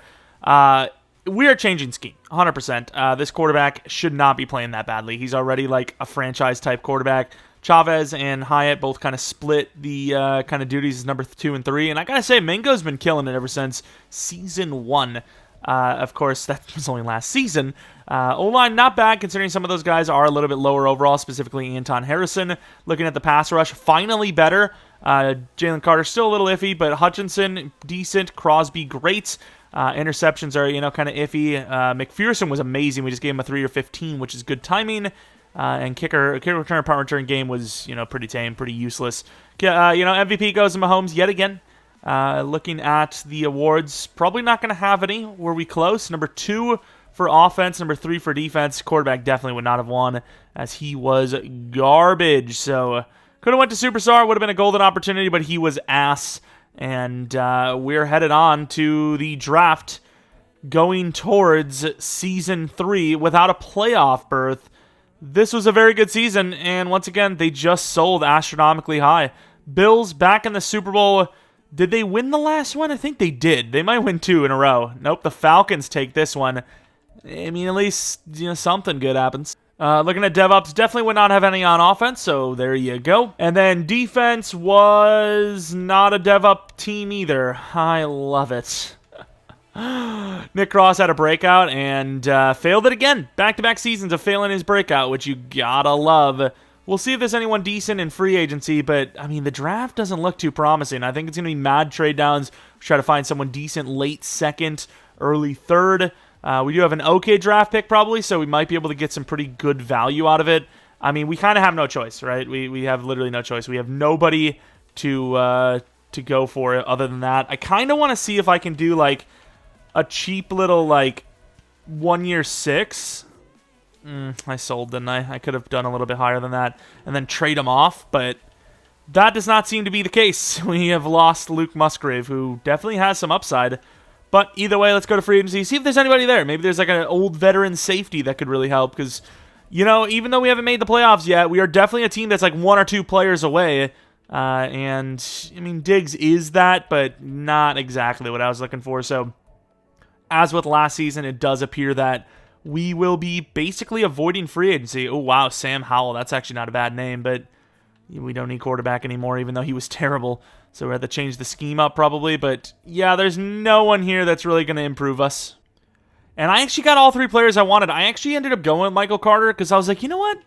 We are changing scheme, 100%. This quarterback should not be playing that badly. He's already like a franchise-type quarterback. Chavez and Hyatt both kind of split the kind of duties as number 2 and 3. And I got to say, Mingo's been killing it ever since Season 1. Of course, that was only last season. O-line, not bad, considering some of those guys are a little bit lower overall, specifically Anton Harrison. Looking at the pass rush, finally better. Jalen Carter still a little iffy, but Hutchinson, decent. Crosby, great. Interceptions are, kind of iffy. McPherson was amazing. We just gave him a 3-year 15, which is good timing. And kicker return, punt return game was, pretty tame, pretty useless. MVP goes to Mahomes yet again. Looking at the awards, probably not going to have any. Were we close? Number 2 for offense, number 3 for defense. Quarterback definitely would not have won, as he was garbage. So could have went to Superstar, would have been a golden opportunity, but he was ass. And we're headed on to the draft, going towards Season 3 without a playoff berth. This was a very good season, and once again, they just sold astronomically high. Bills back in the Super Bowl. Did they win the last one? I think they did. They might win 2 in a row. Nope, the Falcons take this one. I mean, at least, something good happens. Looking at DevOps, definitely would not have any on offense, so there you go. And then defense was not a DevOps team either. I love it. Nick Cross had a breakout and failed it again. Back-to-back seasons of failing his breakout, which you gotta love. We'll see if there's anyone decent in free agency, but, I mean, the draft doesn't look too promising. I think it's going to be mad trade downs. Try to find someone decent late second, early third. We do have an okay draft pick probably, so we might be able to get some pretty good value out of it. I mean, we kind of have no choice, right? We have literally no choice. We have nobody to go for it other than that. I kind of want to see if I can do, like, a cheap little, like, 1-year 6. I sold, didn't I? I could have done a little bit higher than that and then trade him off, but that does not seem to be the case. We have lost Luke Musgrave, who definitely has some upside. But either way, let's go to free agency, see if there's anybody there. Maybe there's like an old veteran safety that could really help because, even though we haven't made the playoffs yet, we are definitely a team that's like 1 or 2 players away. And, I mean, Diggs is that, but not exactly what I was looking for. So, as with last season, it does appear that we will be basically avoiding free agency. Oh, wow, Sam Howell. That's actually not a bad name, but we don't need quarterback anymore, even though he was terrible. So we have to change the scheme up probably. But, yeah, there's no one here that's really going to improve us. And I actually got all 3 players I wanted. I actually ended up going with Michael Carter because I was like, you know what?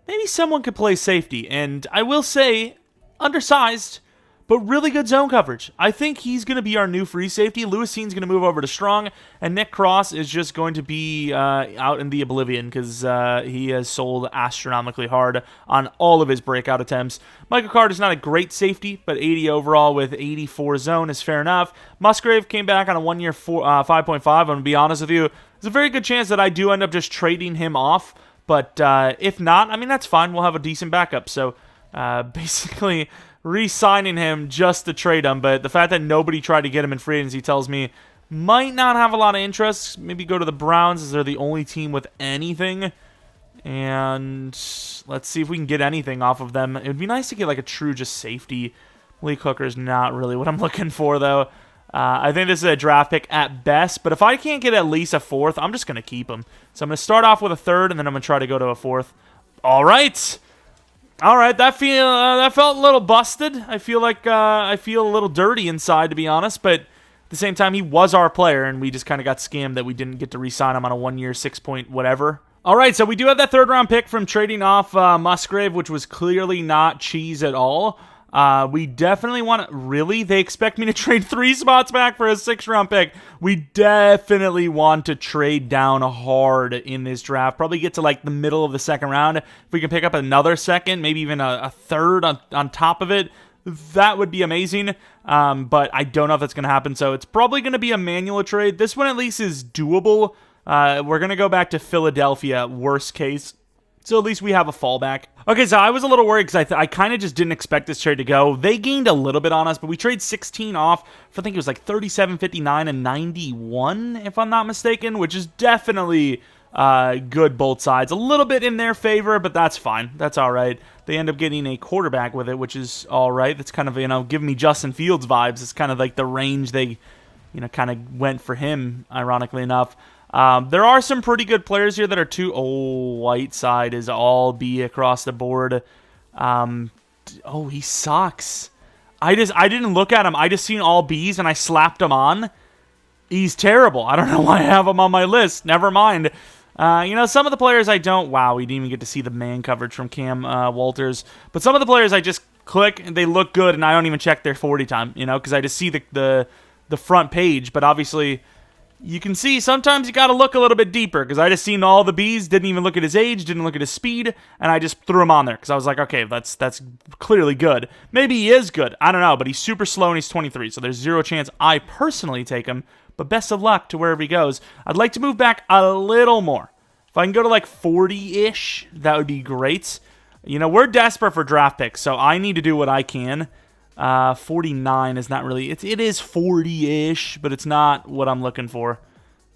Maybe someone could play safety. And I will say, undersized, but really good zone coverage. I think he's going to be our new free safety. Lewis Seen's going to move over to strong, and Nick Cross is just going to be out in the oblivion because he has sold astronomically hard on all of his breakout attempts. Michael Carter's not a great safety, but 80 overall with 84 zone is fair enough. Musgrave came back on a 1-year 5.5. I'm going to be honest with you. There's a very good chance that I do end up just trading him off, but if not, I mean, that's fine. We'll have a decent backup. So basically re-signing him just to trade him, but the fact that nobody tried to get him in free agency tells me might not have a lot of interest. Maybe go to the Browns as they're the only team with anything, and let's see if we can get anything off of them. It would be nice to get like a true just safety. Malik Hooker's not really what I'm looking for though. I think this is a draft pick at best, but if I can't get at least a fourth, I'm just going to keep him. So I'm going to start off with a third, and then I'm going to try to go to a fourth. All right. That felt a little busted. I feel like I feel a little dirty inside, to be honest, but at the same time, he was our player, and we just kind of got scammed that we didn't get to re-sign him on a 1-year, 6-point whatever. All right, so we do have that third-round pick from trading off Musgrave, which was clearly not cheese at all. We definitely want to... Really? They expect me to trade 3 spots back for a 6th-round pick. We definitely want to trade down hard in this draft. Probably get to, like, the middle of the 2nd round. If we can pick up another 2nd, maybe even a 3rd on top of it, that would be amazing. But I don't know if that's going to happen, so it's probably going to be a manual trade. This one at least is doable. We're going to go back to Philadelphia, worst case. So at least we have a fallback. Okay, so I was a little worried because I kind of just didn't expect this trade to go. They gained a little bit on us, but we trade 16 off for, I think it was like 37, 59, and 91, if I'm not mistaken, which is definitely good both sides. A little bit in their favor, but that's fine. That's all right. They end up getting a quarterback with it, which is all right. That's kind of, giving me Justin Fields vibes. It's kind of like the range they, kind of went for him, ironically enough. There are some pretty good players here that are too... Oh, Whiteside is all B across the board. He sucks. I didn't look at him. I just seen all Bs and I slapped him on. He's terrible. I don't know why I have him on my list. Never mind. Some of the players I don't... Wow, we didn't even get to see the man coverage from Cam Walters. But some of the players I just click and they look good and I don't even check their 40 time, because I just see the front page. But obviously... You can see sometimes you got to look a little bit deeper because I just seen all the Bs, didn't even look at his age, didn't look at his speed, and I just threw him on there because I was like, okay, that's clearly good. Maybe he is good. I don't know, but he's super slow and he's 23, so there's 0 chance I personally take him, but best of luck to wherever he goes. I'd like to move back a little more. If I can go to like 40-ish, that would be great. We're desperate for draft picks, so I need to do what I can. 49 is not really... It is 40-ish, but it's not what I'm looking for.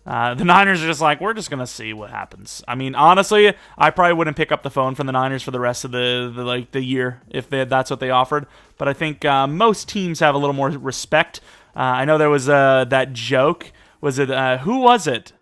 The Niners are just like, we're just going to see what happens. I mean, honestly, I probably wouldn't pick up the phone from the Niners for the rest of the year if that's what they offered. But I think most teams have a little more respect. I know there was that joke. Was it... who was it?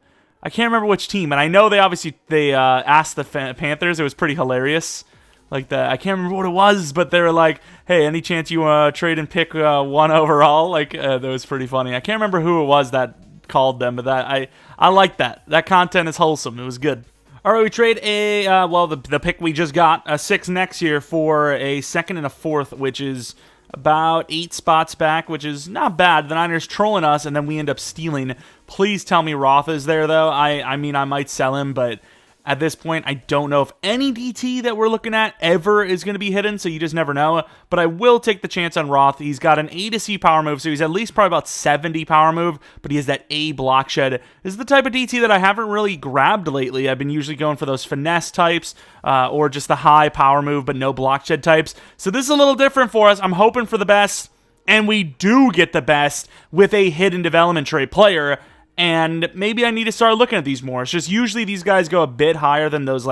I can't remember which team. And I know they asked the Panthers. It was pretty hilarious. I can't remember what it was, but they were like, hey, any chance you trade and pick 1 overall? That was pretty funny. I can't remember who it was that called them, but I like that. That content is wholesome. It was good. All right, we trade the pick we just got, a 6 next year for a 2nd and a 4th, which is about 8 spots back, which is not bad. The Niners trolling us, and then we end up stealing. Please tell me Roth is there, though. I mean, I might sell him, but... At this point, I don't know if any DT that we're looking at ever is going to be hidden, so you just never know. But I will take the chance on Roth. He's got an A to C power move, so he's at least probably about 70 power move, but he has that A block shed. This is the type of DT that I haven't really grabbed lately. I've been usually going for those finesse types or just the high power move, but no block shed types. So this is a little different for us. I'm hoping for the best, and we do get the best with a hidden development trait player. And maybe I need to start looking at these more. It's just usually these guys go a bit higher than those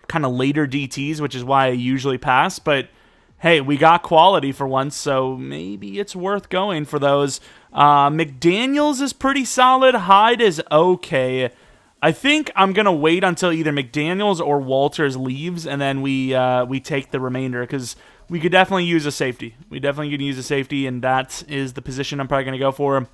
kind of later DTs, which is why I usually pass. But hey, we got quality for once, so maybe it's worth going for those. McDaniels is pretty solid. Hyde is okay. I think I'm going to wait until either McDaniels or Walters leaves, and then we take the remainder, because we could definitely use a safety. We definitely could use a safety, and that is the position I'm probably going to go for.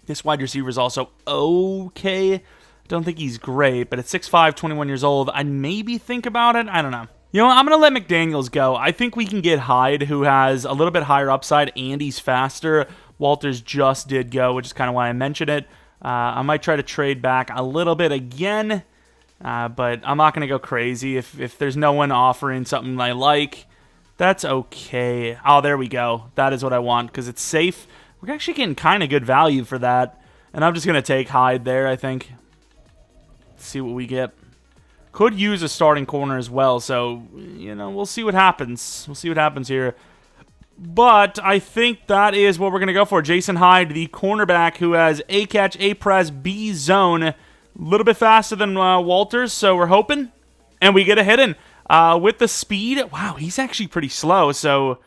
This wide receiver is also okay. Don't think he's great, but at 6'5", 21 years old, I'd maybe think about it. I don't know. I'm going to let McDaniels go. I think we can get Hyde, who has a little bit higher upside, and he's faster. Walters just did go, which is kind of why I mentioned it. I might try to trade back a little bit again, but I'm not going to go crazy. If there's no one offering something I like, that's okay. Oh, there we go. That is what I want, because it's safe. We're actually getting kind of good value for that. And I'm just going to take Hyde there, I think. Let's see what we get. Could use a starting corner as well. So, we'll see what happens. We'll see what happens here. But I think that is what we're going to go for. Jason Hyde, the cornerback who has A catch, A press, B zone. A little bit faster than Walters, so we're hoping. And we get a hidden. With the speed, wow, he's actually pretty slow. So...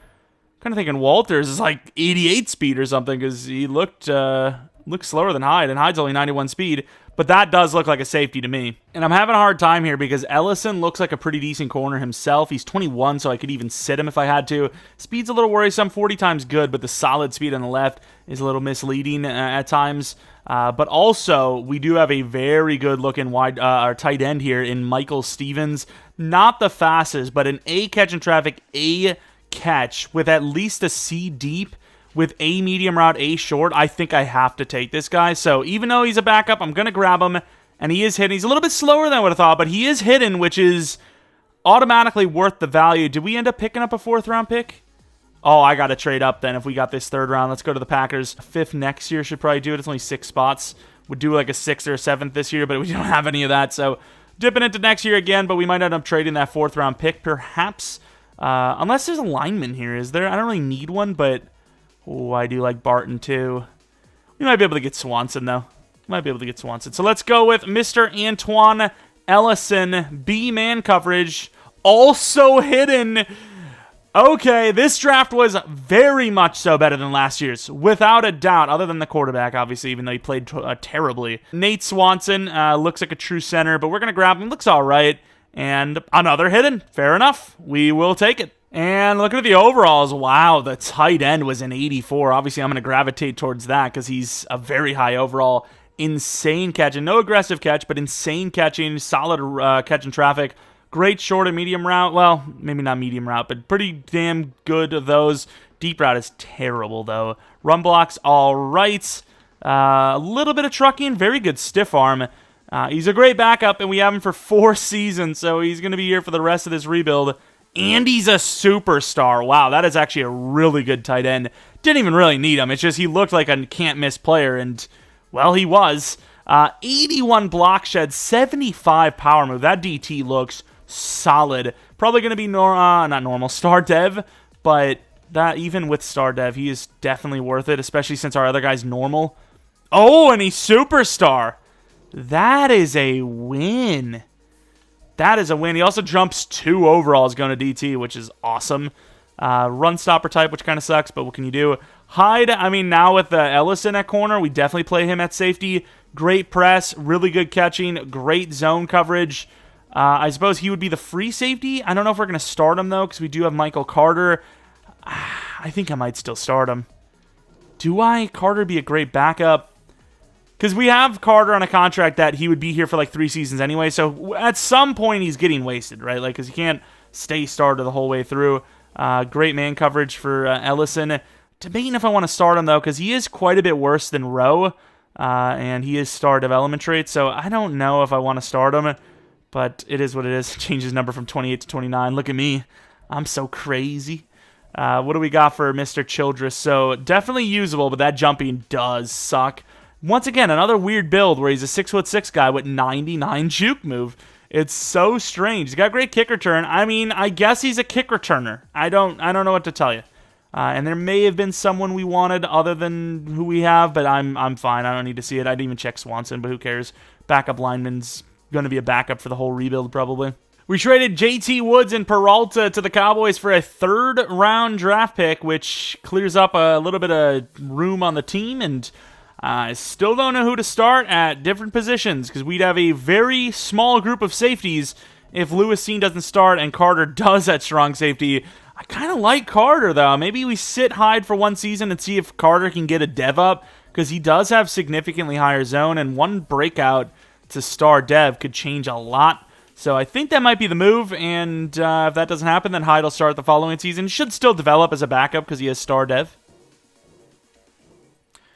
kind of thinking Walters is like 88 speed or something because he looked slower than Hyde, and Hyde's only 91 speed. But that does look like a safety to me. And I'm having a hard time here because Ellison looks like a pretty decent corner himself. He's 21, so I could even sit him if I had to. Speed's a little worrisome, 40 times good, but the solid speed on the left is a little misleading at times. But also, we do have a very good-looking our tight end here in Michael Stevens. Not the fastest, but an A catch in traffic, A catch with at least a C deep. With A medium route, A short, I think I have to take this guy. So even though he's a backup, I'm going to grab him. And he is hidden. He's a little bit slower than I would have thought, but he is hidden, which is automatically worth the value. Did we end up picking up a 4th-round pick? Oh, I got to trade up then if we got this 3rd round. Let's go to the Packers. 5th next year should probably do it. It's only 6 spots. Would do like a 6th or a 7th this year, but we don't have any of that. So dipping into next year again, but we might end up trading that 4th-round pick perhaps. Unless there's a lineman here, is there? I don't really need one, but... Oh, I do like Barton, too. We might be able to get Swanson, though. So let's go with Mr. Antoine Ellison. B-man coverage. Also hidden. Okay, this draft was very much so better than last year's. Without a doubt, other than the quarterback, obviously, even though he played terribly. Nate Swanson looks like a true center, but we're going to grab him. Looks all right. And another hidden. Fair enough. We will take it. And looking at the overalls, wow, the tight end was an 84. Obviously, I'm going to gravitate towards that because he's a very high overall. Insane catching. No aggressive catch, but insane catching. Solid catch in traffic. Great short and medium route. Well, maybe not medium route, but pretty damn good of those. Deep route is terrible, though. Run blocks, all right. A little bit of trucking. Very good stiff arm. He's a great backup, and we have him for 4 seasons, so he's going to be here for the rest of this rebuild. And he's a superstar. Wow, that is actually a really good tight end. Didn't even really need him. It's just he looked like a can't-miss player, and, well, he was. 81 block shed, 75 power move. That DT looks solid. Probably going to be not normal, star dev, but that even with star dev, he is definitely worth it, especially since our other guy's normal. Oh, and he's superstar. That is a win. That is a win. He also jumps 2 overalls going to DT, which is awesome. Run stopper type, which kind of sucks, but what can you do? Hyde, I mean, now with Ellison at corner, we definitely play him at safety. Great press, really good catching, great zone coverage. I suppose he would be the free safety. I don't know if we're going to start him, though, because we do have Michael Carter. I think I might still start him. Do I? Carter be a great backup? Because we have Carter on a contract that he would be here for like 3 seasons anyway, so at some point he's getting wasted, right? Like, because he can't stay starter the whole way through. Great man coverage for Ellison. Debating if I want to start him, though, because he is quite a bit worse than Rowe, and he is star development trait, so I don't know if I want to start him, but it is what it is. Change his number from 28 to 29. Look at me. I'm so crazy. What do we got for Mr. Childress? So, definitely usable, but that jumping does suck. Once again, another weird build where he's a 6'6" guy with 99 juke move. It's so strange. He's got great kick return. I mean, I guess he's a kick returner. I don't know what to tell you. And there may have been someone we wanted other than who we have, but I'm fine. I don't need to see it. I didn't even check Swanson, but who cares? Backup lineman's going to be a backup for the whole rebuild probably. We traded JT Woods and Peralta to the Cowboys for a 3rd-round draft pick, which clears up a little bit of room on the team, and I still don't know who to start at different positions because we'd have a very small group of safeties if Lewis Seen doesn't start and Carter does at strong safety. I kind of like Carter, though. Maybe we sit Hyde for 1 season and see if Carter can get a dev up because he does have significantly higher zone, and 1 breakout to star dev could change a lot. So I think that might be the move, and if that doesn't happen, then Hyde will start the following season. Should still develop as a backup because he has star dev.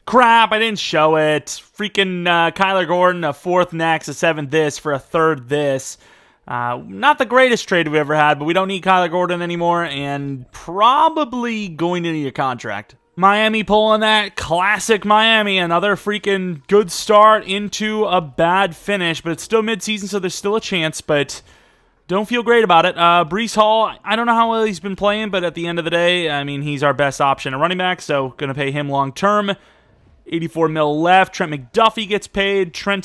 Crap, I didn't show it. Freaking Kyler Gordon, a 4th next, a 7th this for a 3rd this. Not the greatest trade we've ever had, but we don't need Kyler Gordon anymore, and probably going to need a contract. Miami pulling that. Classic Miami. Another freaking good start into a bad finish, but it's still midseason, so there's still a chance, but don't feel great about it. Breece Hall, I don't know how well he's been playing, but at the end of the day, I mean, he's our best option at running back, so going to pay him long term. 84 mil left. Trent McDuffie gets paid. Trenton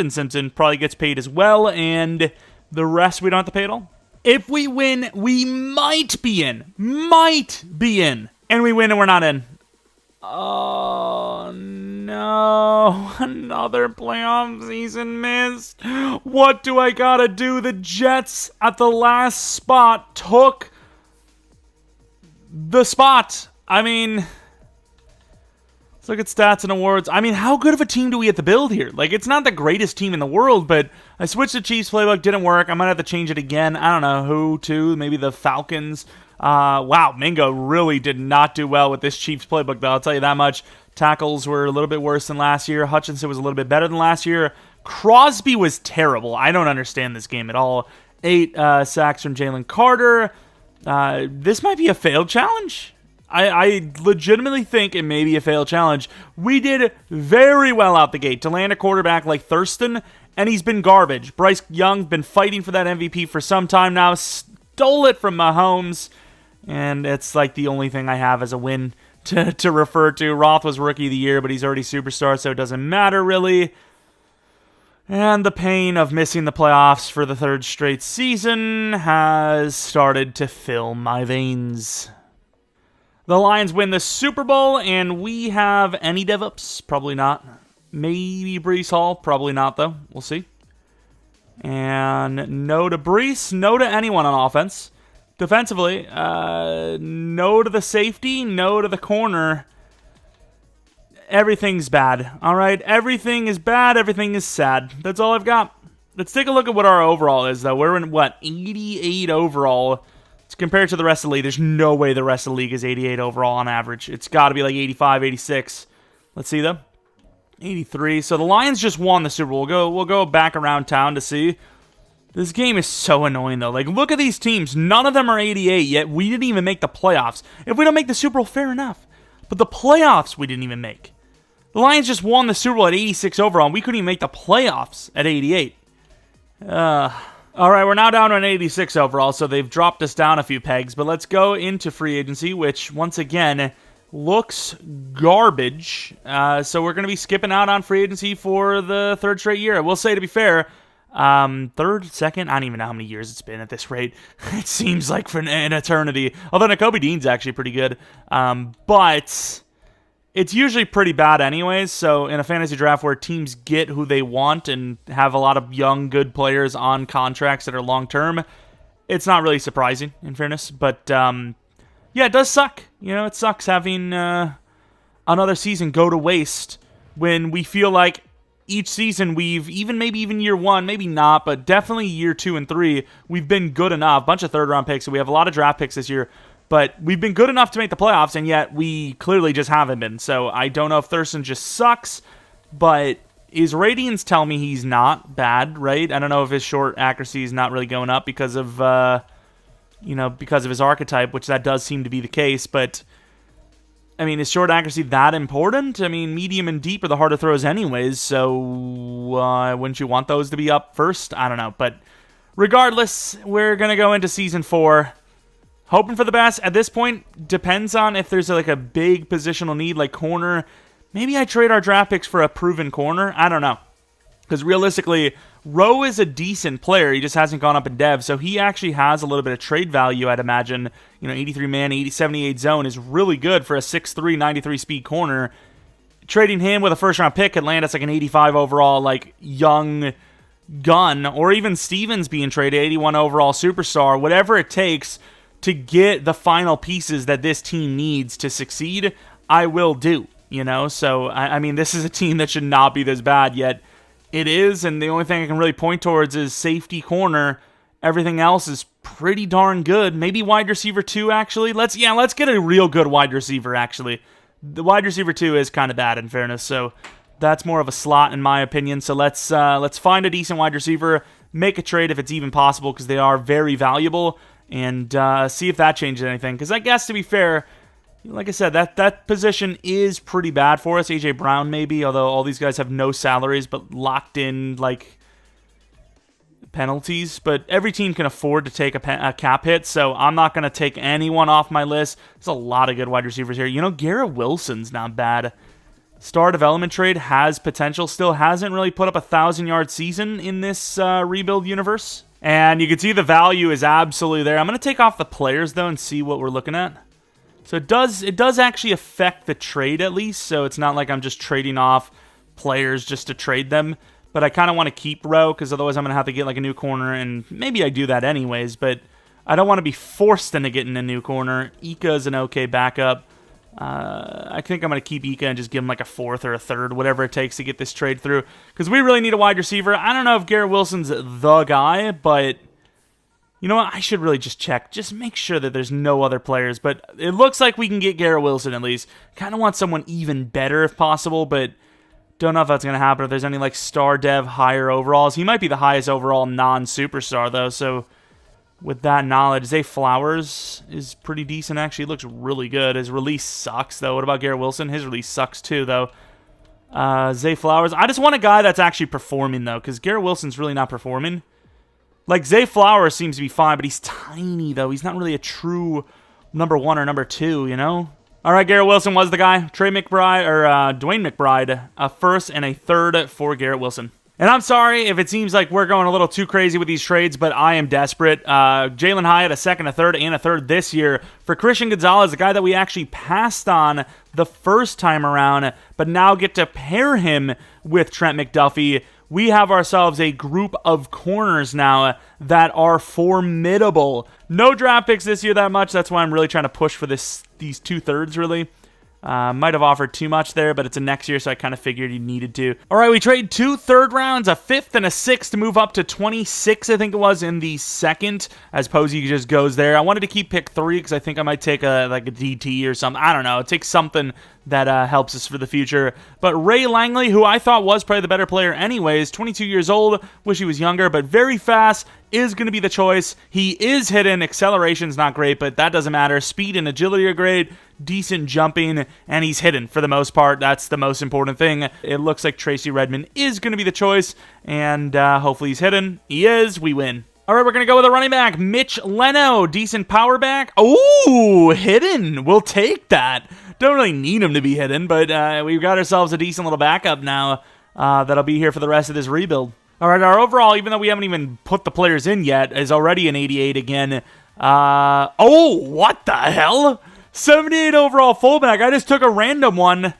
Simpson probably gets paid as well. And the rest we don't have to pay at all. If we win, we might be in. And we win and we're not in. Oh, no. Another playoff season missed. What do I gotta do? The Jets at the last spot took the spot. I mean, let's look at stats and awards. I mean, how good of a team do we have to build here? Like, it's not the greatest team in the world, but I switched to Chiefs playbook, didn't work. I might have to change it again. I don't know who to. Maybe the Falcons. Wow, Mingo really did not do well with this Chiefs playbook, though. I'll tell you that much. Tackles were a little bit worse than last year. Hutchinson was a little bit better than last year. Crosby was terrible. I don't understand this game at all. 8 sacks from Jalen Carter. This might be a failed challenge. I legitimately think it may be a failed challenge. We did very well out the gate to land a quarterback like Thurston, and he's been garbage. Bryce Young been fighting for that MVP for some time now. Stole it from Mahomes, and it's like the only thing I have as a win to refer to. Roth was Rookie of the Year, but he's already Superstar, so it doesn't matter really. And the pain of missing the playoffs for the 3rd straight season has started to fill my veins. The Lions win the Super Bowl, and we have any DevOps? Probably not. Maybe Breece Hall? Probably not, though. We'll see. And no to Breece, no to anyone on offense. Defensively, no to the safety, no to the corner. Everything's bad, all right? Everything is bad, everything is sad. That's all I've got. Let's take a look at what our overall is, though. We're in, 88 overall. It's compared to the rest of the league. There's no way the rest of the league is 88 overall on average. It's got to be like 85, 86. Let's see, though. 83. So the Lions just won the Super Bowl. We'll go back around town to see. This game is so annoying, though. Like, look at these teams. None of them are 88 yet. We didn't even make the playoffs. If we don't make the Super Bowl, fair enough. But the playoffs we didn't even make. The Lions just won the Super Bowl at 86 overall, and we couldn't even make the playoffs at 88. All right, we're now down to an 86 overall, so they've dropped us down a few pegs. But let's go into free agency, which, once again, looks garbage. So we're going to be skipping out on free agency for the 3rd straight year. I will say, to be fair, 3rd, 2nd, I don't even know how many years it's been at this rate. It seems like for an eternity. Although Nakobe Dean's actually pretty good. But it's usually pretty bad anyways, so in a fantasy draft where teams get who they want and have a lot of young, good players on contracts that are long-term, it's not really surprising, in fairness. But, yeah, it does suck. You know, it sucks having another season go to waste when we feel like each season maybe even year 1, maybe not, but definitely year 2 and 3, we've been good enough. Bunch of 3rd-round picks, so we have a lot of draft picks this year. But we've been good enough to make the playoffs, and yet we clearly just haven't been. So I don't know if Thurston just sucks, but his ratings tell me he's not bad, right? I don't know if his short accuracy is not really going up because of, because of his archetype, which that does seem to be the case. But, I mean, is short accuracy that important? I mean, medium and deep are the harder throws anyways, so wouldn't you want those to be up first? I don't know. But regardless, we're going to go into Season 4. Hoping for the best. At this point, depends on if there's like a big positional need like corner. Maybe I trade our draft picks for a proven corner. I don't know. Because realistically, Rowe is a decent player. He just hasn't gone up in dev. So he actually has a little bit of trade value, I'd imagine. 83 man, 78 zone is really good for a 6'3", 93 speed corner. Trading him with a first-round pick could land us like an 85 overall, like young gun. Or even Stevens being traded, 81 overall superstar. Whatever it takes to get the final pieces that this team needs to succeed, I will do, So, I mean, this is a team that should not be this bad, yet it is, and the only thing I can really point towards is safety corner. Everything else is pretty darn good. Maybe wide receiver 2, actually. Let's get a real good wide receiver, actually. The wide receiver 2 is kind of bad, in fairness, so that's more of a slot, in my opinion. So let's find a decent wide receiver, make a trade if it's even possible, because they are very valuable, and see if that changes anything. Because I guess, to be fair, like I said, that position is pretty bad for us. A.J. Brown, maybe, although all these guys have no salaries, but locked in, like, penalties. But every team can afford to take a cap hit, so I'm not going to take anyone off my list. There's a lot of good wide receivers here. Garrett Wilson's not bad. Star development trade has potential still. Hasn't really put up a 1,000-yard season in this rebuild universe. And you can see the value is absolutely there. I'm going to take off the players, though, and see what we're looking at. So it does actually affect the trade, at least. So it's not like I'm just trading off players just to trade them. But I kind of want to keep Rowe, because otherwise I'm going to have to get like a new corner. And maybe I do that anyways, but I don't want to be forced into getting a new corner. Ika is an okay backup. I think I'm going to keep Ika and just give him like a fourth or a third, whatever it takes to get this trade through. Because we really need a wide receiver. I don't know if Garrett Wilson's the guy, but you know what? I should really just check. Just make sure that there's no other players. But it looks like we can get Garrett Wilson at least. Kind of want someone even better if possible, but don't know if that's going to happen. If there's any like star dev higher overalls. He might be the highest overall non-superstar though, so with that knowledge, Zay Flowers is pretty decent, actually. He looks really good. His release sucks, though. What about Garrett Wilson? His release sucks, too, though. Zay Flowers. I just want a guy that's actually performing, though, because Garrett Wilson's really not performing. Like, Zay Flowers seems to be fine, but he's tiny, though. He's not really a true number 1 or number 2, you know? All right, Garrett Wilson was the guy. Dwayne McBride, a first and a third for Garrett Wilson. And I'm sorry if it seems like we're going a little too crazy with these trades, but I am desperate. Jalen Hyatt, a second, a third, and a third this year. For Christian Gonzalez, a guy that we actually passed on the first time around, but now get to pair him with Trent McDuffie. We have ourselves a group of corners now that are formidable. No draft picks this year that much. That's why I'm really trying to push for these 2/3, really. Might have offered too much there, but it's a next year, so I kind of figured he needed to. All right, we trade 2 third rounds, a 5th and a 6th to move up to 26, I think it was, in the 2nd, as Posey just goes there. I wanted to keep pick 3 because I think I might take a DT or something. I don't know. Take something that helps us for the future. But Ray Langley, who I thought was probably the better player anyways, 22 years old, wish he was younger, but very fast, is going to be the choice. He is hidden. Acceleration's not great, but that doesn't matter. Speed and agility are great. Decent jumping, and he's hidden for the most part. That's the most important thing. It looks like Tracy Redmond is going to be the choice, and hopefully he's hidden. He is. We win. All right, we're going to go with a running back. Mitch Leno, decent power back. Ooh, hidden. We'll take that. Don't really need him to be hidden, but we've got ourselves a decent little backup now that'll be here for the rest of this rebuild. All right, our overall, even though we haven't even put the players in yet, is already an 88 again. Oh, what the hell? 78 overall fullback. I just took a random one.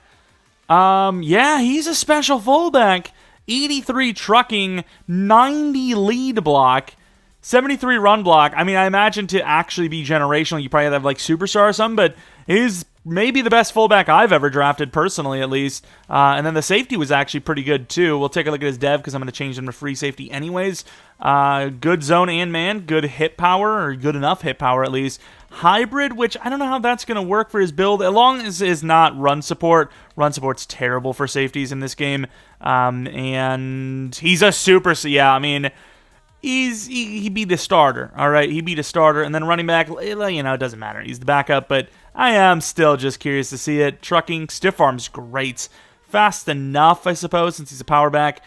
Yeah, he's a special fullback. 83 trucking, 90 lead block, 73 run block. I mean, I imagine to actually be generational, you probably have to have like superstar or something, but he's maybe the best fullback I've ever drafted, personally at least. And then the safety was actually pretty good too. We'll take a look at his dev because I'm going to change him to free safety anyways. Good zone and man, good hit power, or good enough hit power at least. Hybrid, which I don't know how that's going to work for his build, as long as it's not run support. Run support's terrible for safeties in this game. And he's a super, so yeah, I mean, he'd be the starter, all right? He'd be the starter, and then running back, you know, it doesn't matter. He's the backup, but I am still just curious to see it. Trucking, stiff arm's great. Fast enough, I suppose, since he's a power back.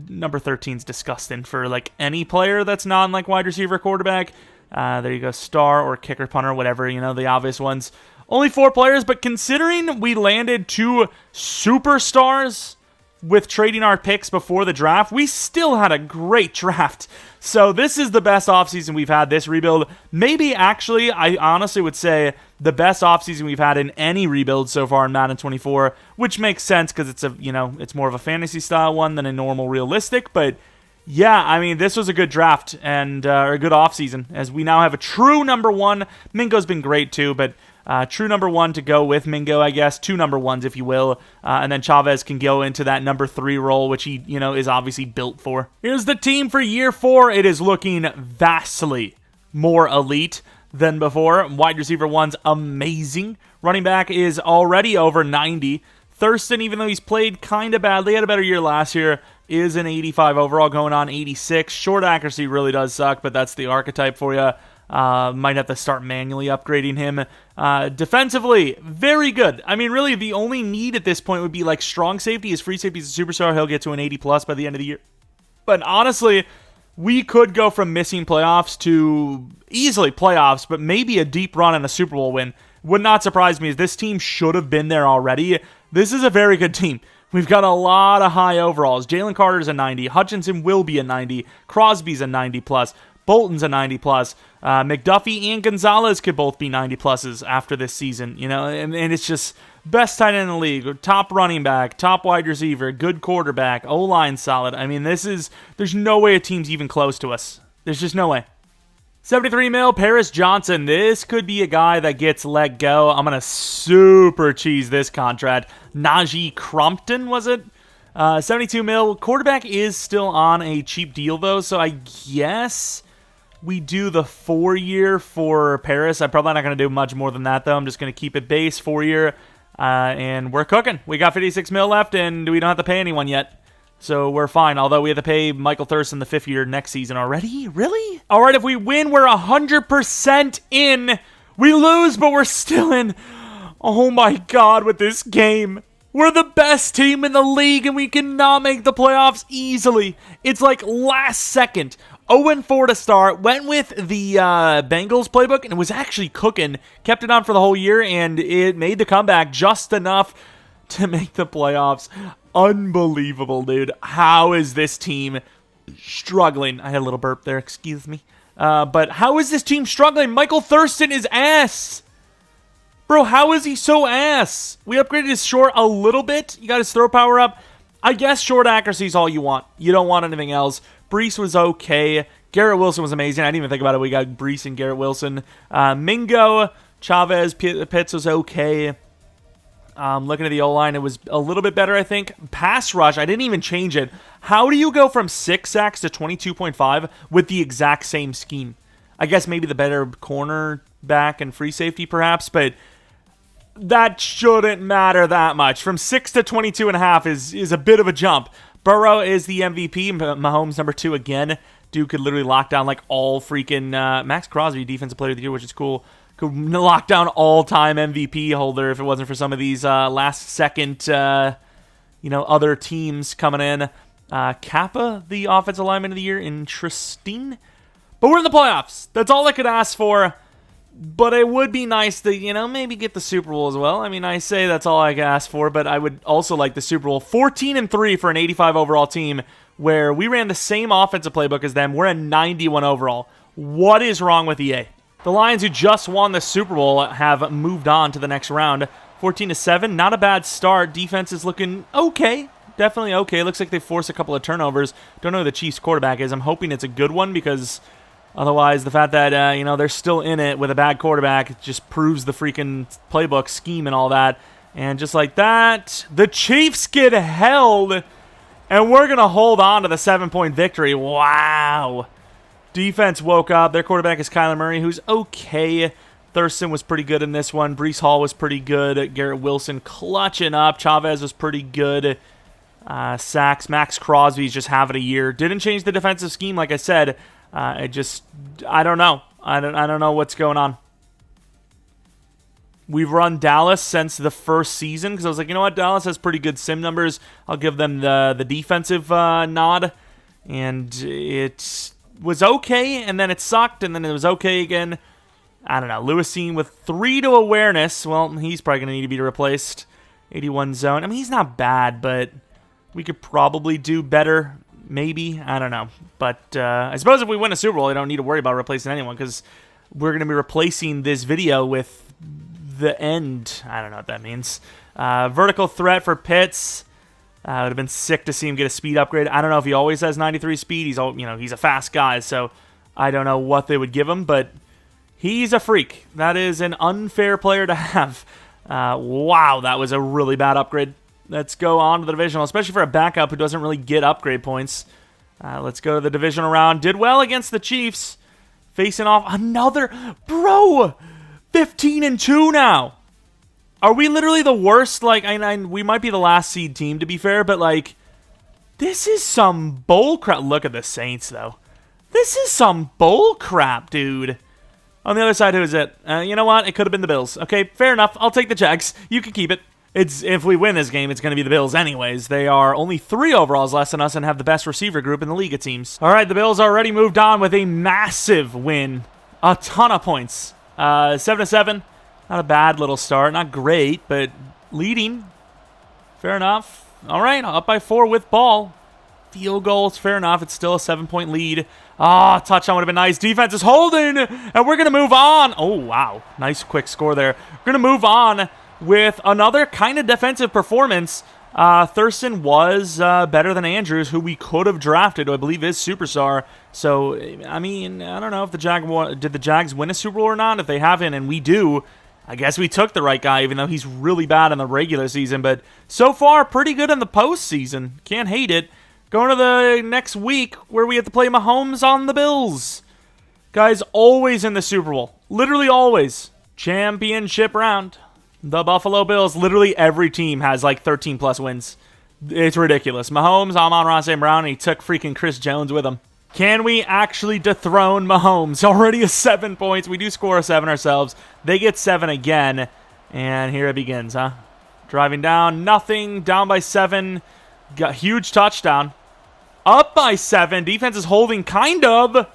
Number 13's disgusting for, like, any player that's not, like, wide receiver quarterback. There you go, star or kicker, punter, whatever, you know, the obvious ones. Only 4 players, but considering we landed 2 superstars with trading our picks before the draft, we still had a great draft. So this is the best offseason we've had this rebuild. Maybe, actually, I honestly would say the best offseason we've had in any rebuild so far in Madden 24, which makes sense because it's a, you know, it's more of a fantasy style one than a normal realistic, but yeah, I mean, this was a good draft and a good offseason, as we now have a true number 1. Mingo's been great too, but true number 1 to go with Mingo, I guess. 2 number 1s, if you will. And then Chavez can go into that number 3 role, which he, you know, is obviously built for. Here's the team for year 4. It is looking vastly more elite than before. Wide receiver 1's amazing. Running back is already over 90. Thurston, even though he's played kind of badly, had a better year last year, is an 85 overall, going on 86. Short accuracy really does suck, but that's the archetype for you. Might have to start manually upgrading him. Defensively, very good. I mean, really, the only need at this point would be like strong safety. His free safety is a superstar. He'll get to an 80 plus by the end of the year. But honestly, we could go from missing playoffs to easily playoffs, but maybe a deep run and a Super Bowl win. Would not surprise me, as this team should have been there already. This is a very good team. We've got a lot of high overalls. Jalen Carter's a 90. Hutchinson will be a 90. Crosby's a 90 plus. Bolton's a 90 plus. McDuffie and Gonzalez could both be 90 pluses after this season, you know, and it's just best tight end in the league, top running back, top wide receiver, good quarterback, O-line solid. I mean, there's no way a team's even close to us. There's just no way. 73 mil, Paris Johnson. This could be a guy that gets let go. I'm going to super cheese this contract. Najee Crompton, was it? 72 mil. Quarterback is still on a cheap deal, though, so I guess we do the 4-year for Paris. I'm probably not going to do much more than that, though. I'm just going to keep it base 4-year, and we're cooking. We got 56 mil left, and we don't have to pay anyone yet. So we're fine, although we have to pay Michael Thurston the 5th year next season already? Really? All right, if we win, we're 100% in. We lose, but we're still in. Oh my God, with this game. We're the best team in the league, and we cannot make the playoffs easily. It's like last second. 0-4 to start. Went with the Bengals playbook, and it was actually cooking. Kept it on for the whole year, and it made the comeback just enough to make the playoffs. Unbelievable, dude. How is this team struggling? I had a little burp there, excuse me. But how is this team struggling? Michael Thurston is ass. Bro, how is he so ass? We upgraded his short a little bit. You got his throw power up. I guess short accuracy is all you want. You don't want anything else. Brees was okay. Garrett Wilson was amazing. I didn't even think about it. We got Brees and Garrett Wilson. Mingo, Chavez, Pitts was okay. Looking at the O-line, it was a little bit better, I think. Pass rush, I didn't even change it. How do you go from 6 sacks to 22.5 with the exact same scheme? I guess maybe the better cornerback and free safety, perhaps, but that shouldn't matter that much. From 6 to 22.5 is a bit of a jump. Burrow is the MVP. Mahomes number 2 again. Dude could literally lock down like all freaking Max Crosby, defensive player of the year, which is cool. Could lock down all-time MVP holder if it wasn't for some of these last-second, other teams coming in. Kappa, the offensive lineman of the year, interesting. But we're in the playoffs. That's all I could ask for. But it would be nice to, maybe get the Super Bowl as well. I mean, I say that's all I could ask for, but I would also like the Super Bowl. 14-3 for an 85 overall team where we ran the same offensive playbook as them. We're a 91 overall. What is wrong with EA? The Lions, who just won the Super Bowl, have moved on to the next round. 14-7, not a bad start. Defense is looking okay. Definitely okay. Looks like they forced a couple of turnovers. Don't know who the Chiefs quarterback is. I'm hoping it's a good one because otherwise the fact that, they're still in it with a bad quarterback just proves the freaking playbook scheme and all that. And just like that, the Chiefs get held, and we're going to hold on to the 7-point victory. Wow. Defense woke up. Their quarterback is Kyler Murray, who's okay. Thurston was pretty good in this one. Brees Hall was pretty good. Garrett Wilson clutching up. Chavez was pretty good. Sacks. Max Crosby's just having a year. Didn't change the defensive scheme, like I said. I don't know. I don't know what's going on. We've run Dallas since the first season because I was like, you know what? Dallas has pretty good sim numbers. I'll give them the defensive nod. And it was okay, and then it sucked, and then it was okay again. I don't know. Lewisine with 3 to awareness. Well, he's probably going to need to be replaced. 81 zone. I mean, he's not bad, but we could probably do better. Maybe. I don't know. But I suppose if we win a Super Bowl, I don't need to worry about replacing anyone because we're going to be replacing this video with the end. I don't know what that means. Vertical threat for Pitts. It would have been sick to see him get a speed upgrade. I don't know if he always has 93 speed. He's a fast guy, so I don't know what they would give him, but he's a freak. That is an unfair player to have. Wow, that was a really bad upgrade. Let's go on to the divisional, especially for a backup who doesn't really get upgrade points. Let's go to the divisional round. Did well against the Chiefs. Facing off another... Bro! 15-2 now. Are we literally the worst? Like, we might be the last seed team, to be fair, but, like, this is some bull crap. Look at the Saints, though. This is some bull crap, dude. On the other side, who is it? You know what? It could have been the Bills. Okay, fair enough. I'll take the Jags. You can keep it. If we win this game, it's going to be the Bills anyways. They are only 3 overalls less than us and have the best receiver group in the league, it seems. All right, the Bills already moved on with a massive win. A ton of points. 7-7. Not a bad little start. Not great, but leading. Fair enough. All right, up by 4 with ball. Field goals, fair enough. It's still a 7-point lead. Touchdown would have been nice. Defense is holding, and we're going to move on. Oh, wow. Nice quick score there. We're going to move on with another kind of defensive performance. Thurston was better than Andrews, who we could have drafted, who I believe is superstar. So, I mean, I don't know if did the Jags win a Super Bowl or not. If they haven't, and we do, I guess we took the right guy, even though he's really bad in the regular season. But so far, pretty good in the postseason. Can't hate it. Going to the next week where we have to play Mahomes on the Bills. Guys, always in the Super Bowl. Literally always. Championship round. The Buffalo Bills. Literally every team has like 13-plus wins. It's ridiculous. Mahomes, Amon-Ra St. Brown, and he took freaking Chris Jones with him. Can we actually dethrone Mahomes? Already a 7 points. We do score a 7 ourselves. They get 7 again. And here it begins, huh? Driving down. Nothing. Down by 7. Got huge touchdown. Up by 7. Defense is holding, kind of.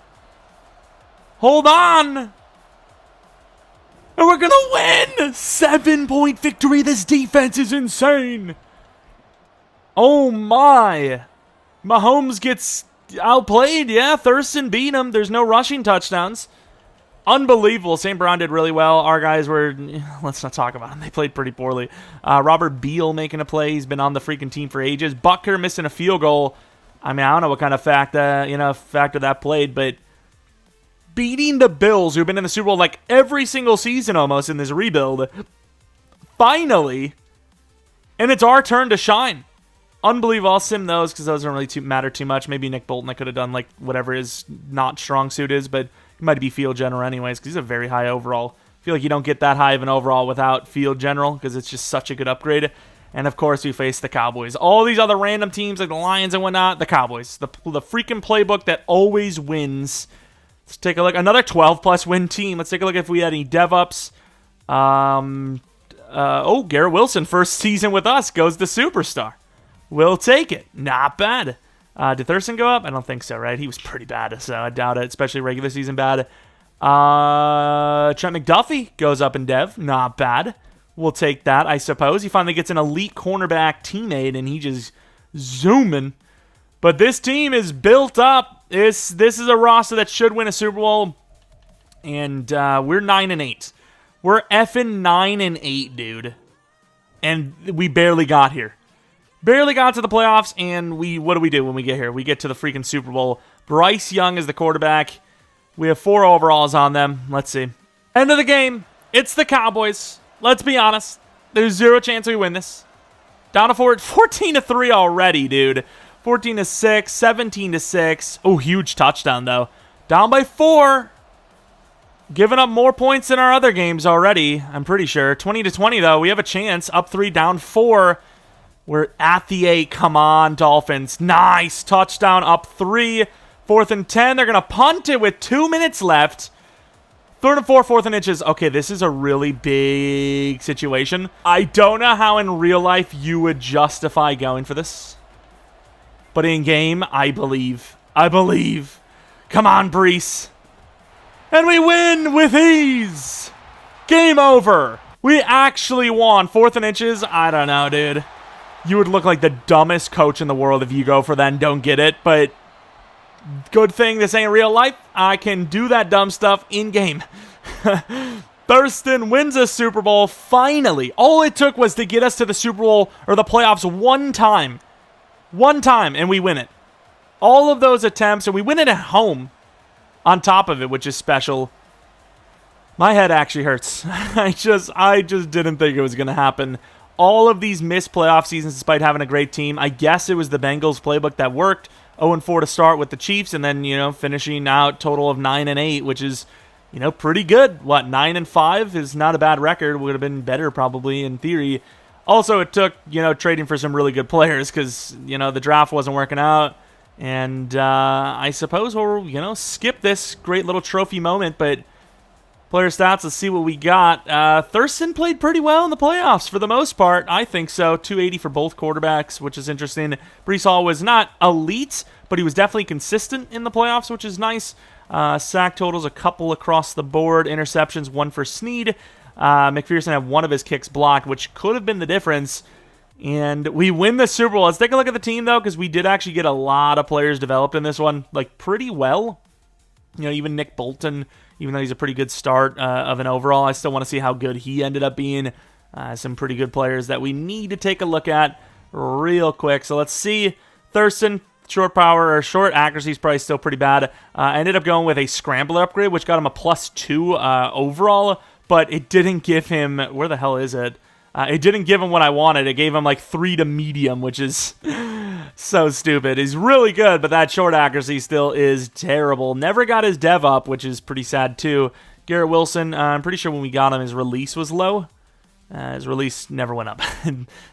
Hold on. And we're going to win. 7-point victory. This defense is insane. Oh, my. Mahomes gets outplayed. Yeah, Thurston beat him. There's no rushing touchdowns. Unbelievable. St. Brown did really well. Our guys were, let's not talk about them. They played pretty poorly. Robert Beal making a play. He's been on the freaking team for ages. Butker missing a field goal. I mean, I don't know what kind of factor that played, but beating the Bills, who've been in the Super Bowl like every single season almost in this rebuild, finally, and it's our turn to shine. Unbelievable. I'll sim those because those don't really matter too much. Maybe Nick Bolton, I could have done like whatever his not strong suit is, but he might be field general anyways because he's a very high overall. I feel like you don't get that high of an overall without field general because it's just such a good upgrade. And, of course, we face the Cowboys. All these other random teams like the Lions and whatnot, the Cowboys. The freaking playbook that always wins. Let's take a look. Another 12-plus win team. Let's take a look if we had any dev-ups. Garrett Wilson, first season with us, goes to Superstar. We'll take it. Not bad. Did Thurston go up? I don't think so, right? He was pretty bad, so I doubt it, especially regular season bad. Trent McDuffie goes up in dev. Not bad. We'll take that, I suppose. He finally gets an elite cornerback teammate, and he just zooming. But this team is built up. This is a roster that should win a Super Bowl, and we're 9-8. We're effing 9-8, dude. And we barely got here. Barely got to the playoffs, and what do we do when we get here? We get to the freaking Super Bowl. Bryce Young is the quarterback. We have 4 overalls on them. Let's see. End of the game. It's the Cowboys. Let's be honest. There's 0 chance we win this. Down to 14-3 already, dude. 14-6, 17-6. Oh, huge touchdown, though. Down by 4. Giving up more points than our other games already, I'm pretty sure. 20-20, though. We have a chance. Up 3, down 4. We're at the 8. Come on, Dolphins. Nice. Touchdown, up 3. 4th and 10. They're going to punt it with 2 minutes left. 3rd and 4, 4th and inches. Okay, this is a really big situation. I don't know how in real life you would justify going for this. But in game, I believe. I believe. Come on, Brees. And we win with ease. Game over. We actually won. 4th and inches. I don't know, dude. You would look like the dumbest coach in the world if you go for that and don't get it. But good thing this ain't real life. I can do that dumb stuff in-game. Thurston wins a Super Bowl, finally. All it took was to get us to the Super Bowl or the playoffs one time. One time, and we win it. All of those attempts, and we win it at home on top of it, which is special. My head actually hurts. I just didn't think it was going to happen. All of these missed playoff seasons despite having a great team. I guess it was the Bengals playbook that worked. 0-4 to start with the Chiefs, and then, finishing out total of 9-8, which is, pretty good. 9-5 is not a bad record. Would have been better probably in theory. Also, it took, trading for some really good players because, the draft wasn't working out. And I suppose we'll, skip this great little trophy moment, but player stats, let's see what we got. Thurston played pretty well in the playoffs for the most part. I think so. 280 for both quarterbacks, which is interesting. Brees Hall was not elite, but he was definitely consistent in the playoffs, which is nice. Sack totals, a couple across the board. Interceptions, 1 for Snead. McPherson had 1 of his kicks blocked, which could have been the difference. And we win the Super Bowl. Let's take a look at the team, though, because we did actually get a lot of players developed in this one, like, pretty well. You know, even Nick Bolton, even though he's a pretty good start of an overall, I still want to see how good he ended up being. Some pretty good players that we need to take a look at real quick. So let's see. Thurston, short power or short accuracy is probably still pretty bad. I ended up going with a scrambler upgrade, which got him a +2 overall, but it didn't give him, where the hell is it? It didn't give him what I wanted. It gave him like 3 to medium, which is so stupid. He's really good, but that short accuracy still is terrible. Never got his dev up, which is pretty sad too. Garrett Wilson, I'm pretty sure when we got him, his release was low. His release never went up.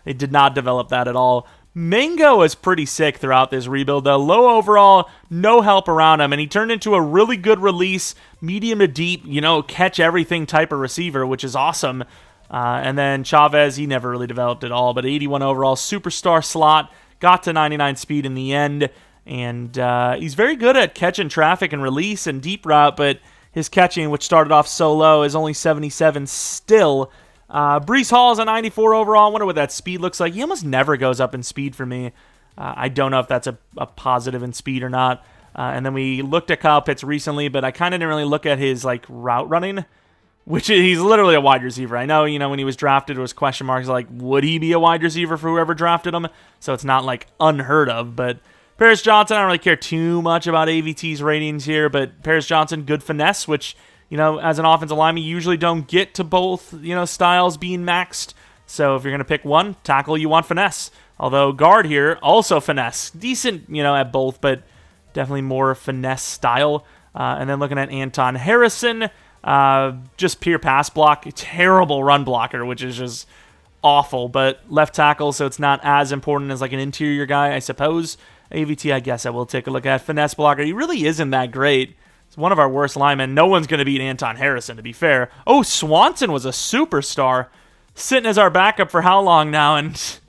They did not develop that at all. Mingo was pretty sick throughout this rebuild, though. Low overall, no help around him, and he turned into a really good release, medium to deep, you know, catch everything type of receiver, which is awesome. And then Chavez, he never really developed at all, but 81 overall, superstar slot, got to 99 speed in the end, and he's very good at catching traffic and release and deep route, but his catching, which started off so low, is only 77 still. Breece Hall is a 94 overall. I wonder what that speed looks like. He almost never goes up in speed for me. I don't know if that's a positive in speed or not. And then we looked at Kyle Pitts recently, but I kind of didn't really look at his like route running, which he's literally a wide receiver. I know, you know, when he was drafted, it was question marks like, would he be a wide receiver for whoever drafted him? So it's not like unheard of, but Paris Johnson, I don't really care too much about AVT's ratings here, but Paris Johnson, good finesse, which, you know, as an offensive lineman, you usually don't get to both, you know, styles being maxed. So if you're going to pick one, tackle, you want finesse. Although guard here, also finesse. Decent, you know, at both, but definitely more finesse style. And then looking at Anton Harrison, just pure pass block, terrible run blocker, which is just awful, but left tackle, so it's not as important as like an interior guy, I suppose. AVT, I guess I will take a look at. Finesse blocker, he really isn't that great. It's one of our worst linemen. No one's going to beat Anton Harrison, to be fair. Oh, Swanson was a superstar, sitting as our backup for how long now, and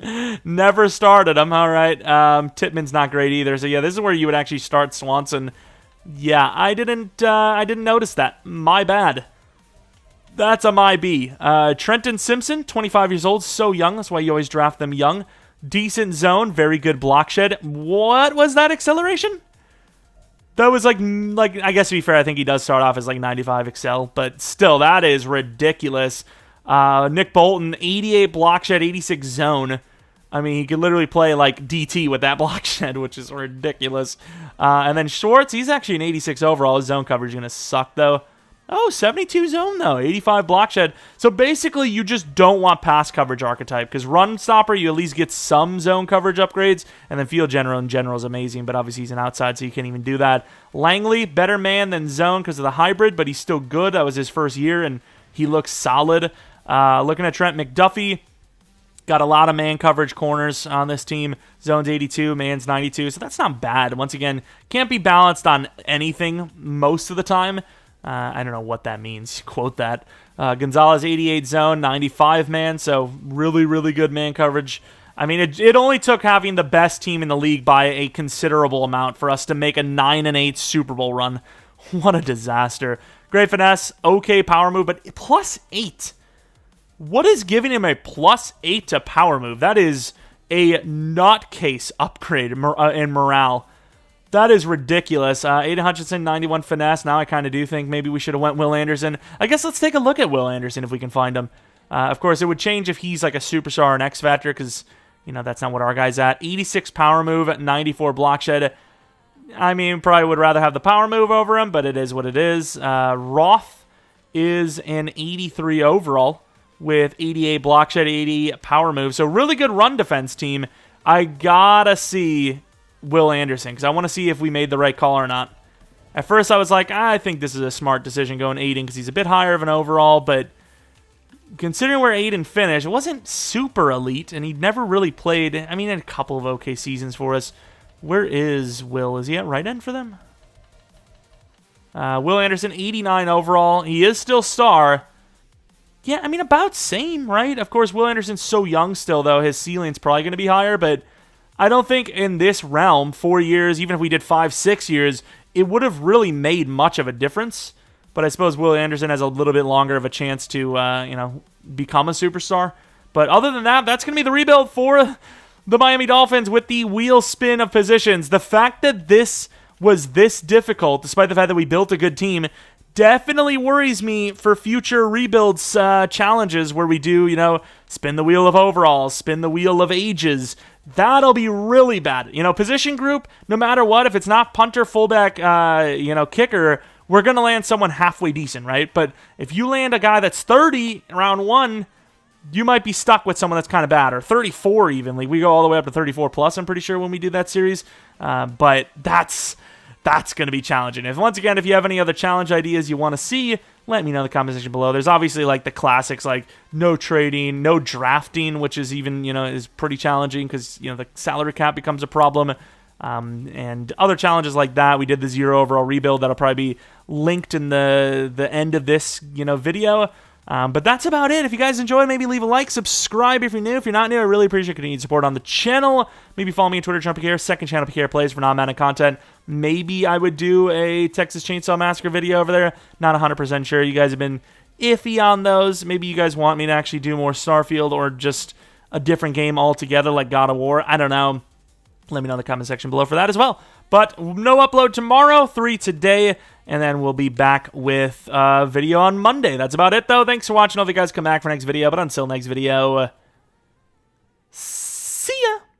never started him. All right, Tittman's not great either, so yeah, this is where you would actually start Swanson. Yeah, I didn't notice that. My bad. That's a my B. Trenton Simpson, 25 years old, so young. That's why you always draft them young. Decent zone, very good block shed. What was that acceleration? That was like I guess to be fair, I think he does start off as like 95 Excel, but still, that is ridiculous. Nick Bolton, 88 block shed, 86 zone. I mean, he could literally play like DT with that block shed, which is ridiculous. And then Schwartz, he's actually an 86 overall. His zone coverage is going to suck, though. Oh, 72 zone, though. 85 block shed. So basically, you just don't want pass coverage archetype, because run stopper, you at least get some zone coverage upgrades, and then field general in general is amazing, but obviously he's an outside, so you can't even do that. Langley, better man than zone because of the hybrid, but he's still good. That was his first year, and he looks solid. Looking at Trent McDuffie, got a lot of man coverage corners on this team. Zone's 82, man's 92, so that's not bad. Once again, can't be balanced on anything most of the time. I don't know what that means. Quote that. Gonzalez, 88 zone, 95 man, so really, really good man coverage. I mean, it only took having the best team in the league by a considerable amount for us to make a 9-8 Super Bowl run. What a disaster. Great finesse, okay power move, but +8. What is giving him a +8 to power move? That is a nutcase upgrade in morale. That is ridiculous. Aiden Hutchinson, 91 finesse. Now I kind of do think maybe we should have went Will Anderson. I guess let's take a look at Will Anderson if we can find him. Of course, it would change if he's like a superstar or an X Factor, because, you know, that's not what our guy's at. 86 power move, 94 block shed. I mean, probably would rather have the power move over him, but it is what it is. Roth is an 83 overall with 88 block shed, 80 power move. So really good run defense team. I gotta see Will Anderson, because I want to see if we made the right call or not. At first, I was like, I think this is a smart decision going Aiden, because he's a bit higher of an overall, but considering where Aiden finished, it wasn't super elite, and he'd never really played, I mean, in a couple of okay seasons for us. Where is Will? Is he at right end for them? Will Anderson, 89 overall. He is still star. Yeah, I mean, about same, right? Of course, Will Anderson's so young still, though. His ceiling's probably going to be higher, but I don't think in this realm, 4 years, even if we did 5-6 years, it would have really made much of a difference. But I suppose Will Anderson has a little bit longer of a chance to, become a superstar. But other than that, that's going to be the rebuild for the Miami Dolphins with the wheel spin of positions. The fact that this was this difficult, despite the fact that we built a good team, definitely worries me for future rebuilds challenges where we do, spin the wheel of overalls, spin the wheel of ages. That'll be really bad. Position group, no matter what, if it's not punter, fullback, kicker, we're going to land someone halfway decent, right? But if you land a guy that's 30 in round 1, you might be stuck with someone that's kind of bad, or 34 even. Like, we go all the way up to 34 plus, I'm pretty sure, when we do that series. But that's going to be challenging. Once again, if you have any other challenge ideas you want to see, let me know in the comment section below. There's obviously like the classics, like no trading, no drafting, which is even, is pretty challenging because, the salary cap becomes a problem. And other challenges like that. We did the 0 overall rebuild. That'll probably be linked in the end of this, video. But that's about it. If you guys enjoyed, maybe leave a like, subscribe if you're new. If you're not new, I really appreciate your continued support on the channel. Maybe follow me on Twitter, Jeromepkr, second channel, Pkr Plays for non-Madden content. Maybe I would do a Texas Chainsaw Massacre video over there. Not 100% sure. You guys have been iffy on those. Maybe you guys want me to actually do more Starfield or just a different game altogether like God of War. I don't know. Let me know in the comment section below for that as well. But no upload tomorrow, 3 today, and then we'll be back with a video on Monday. That's about it, though. Thanks for watching. I hope you guys come back for next video. But until next video,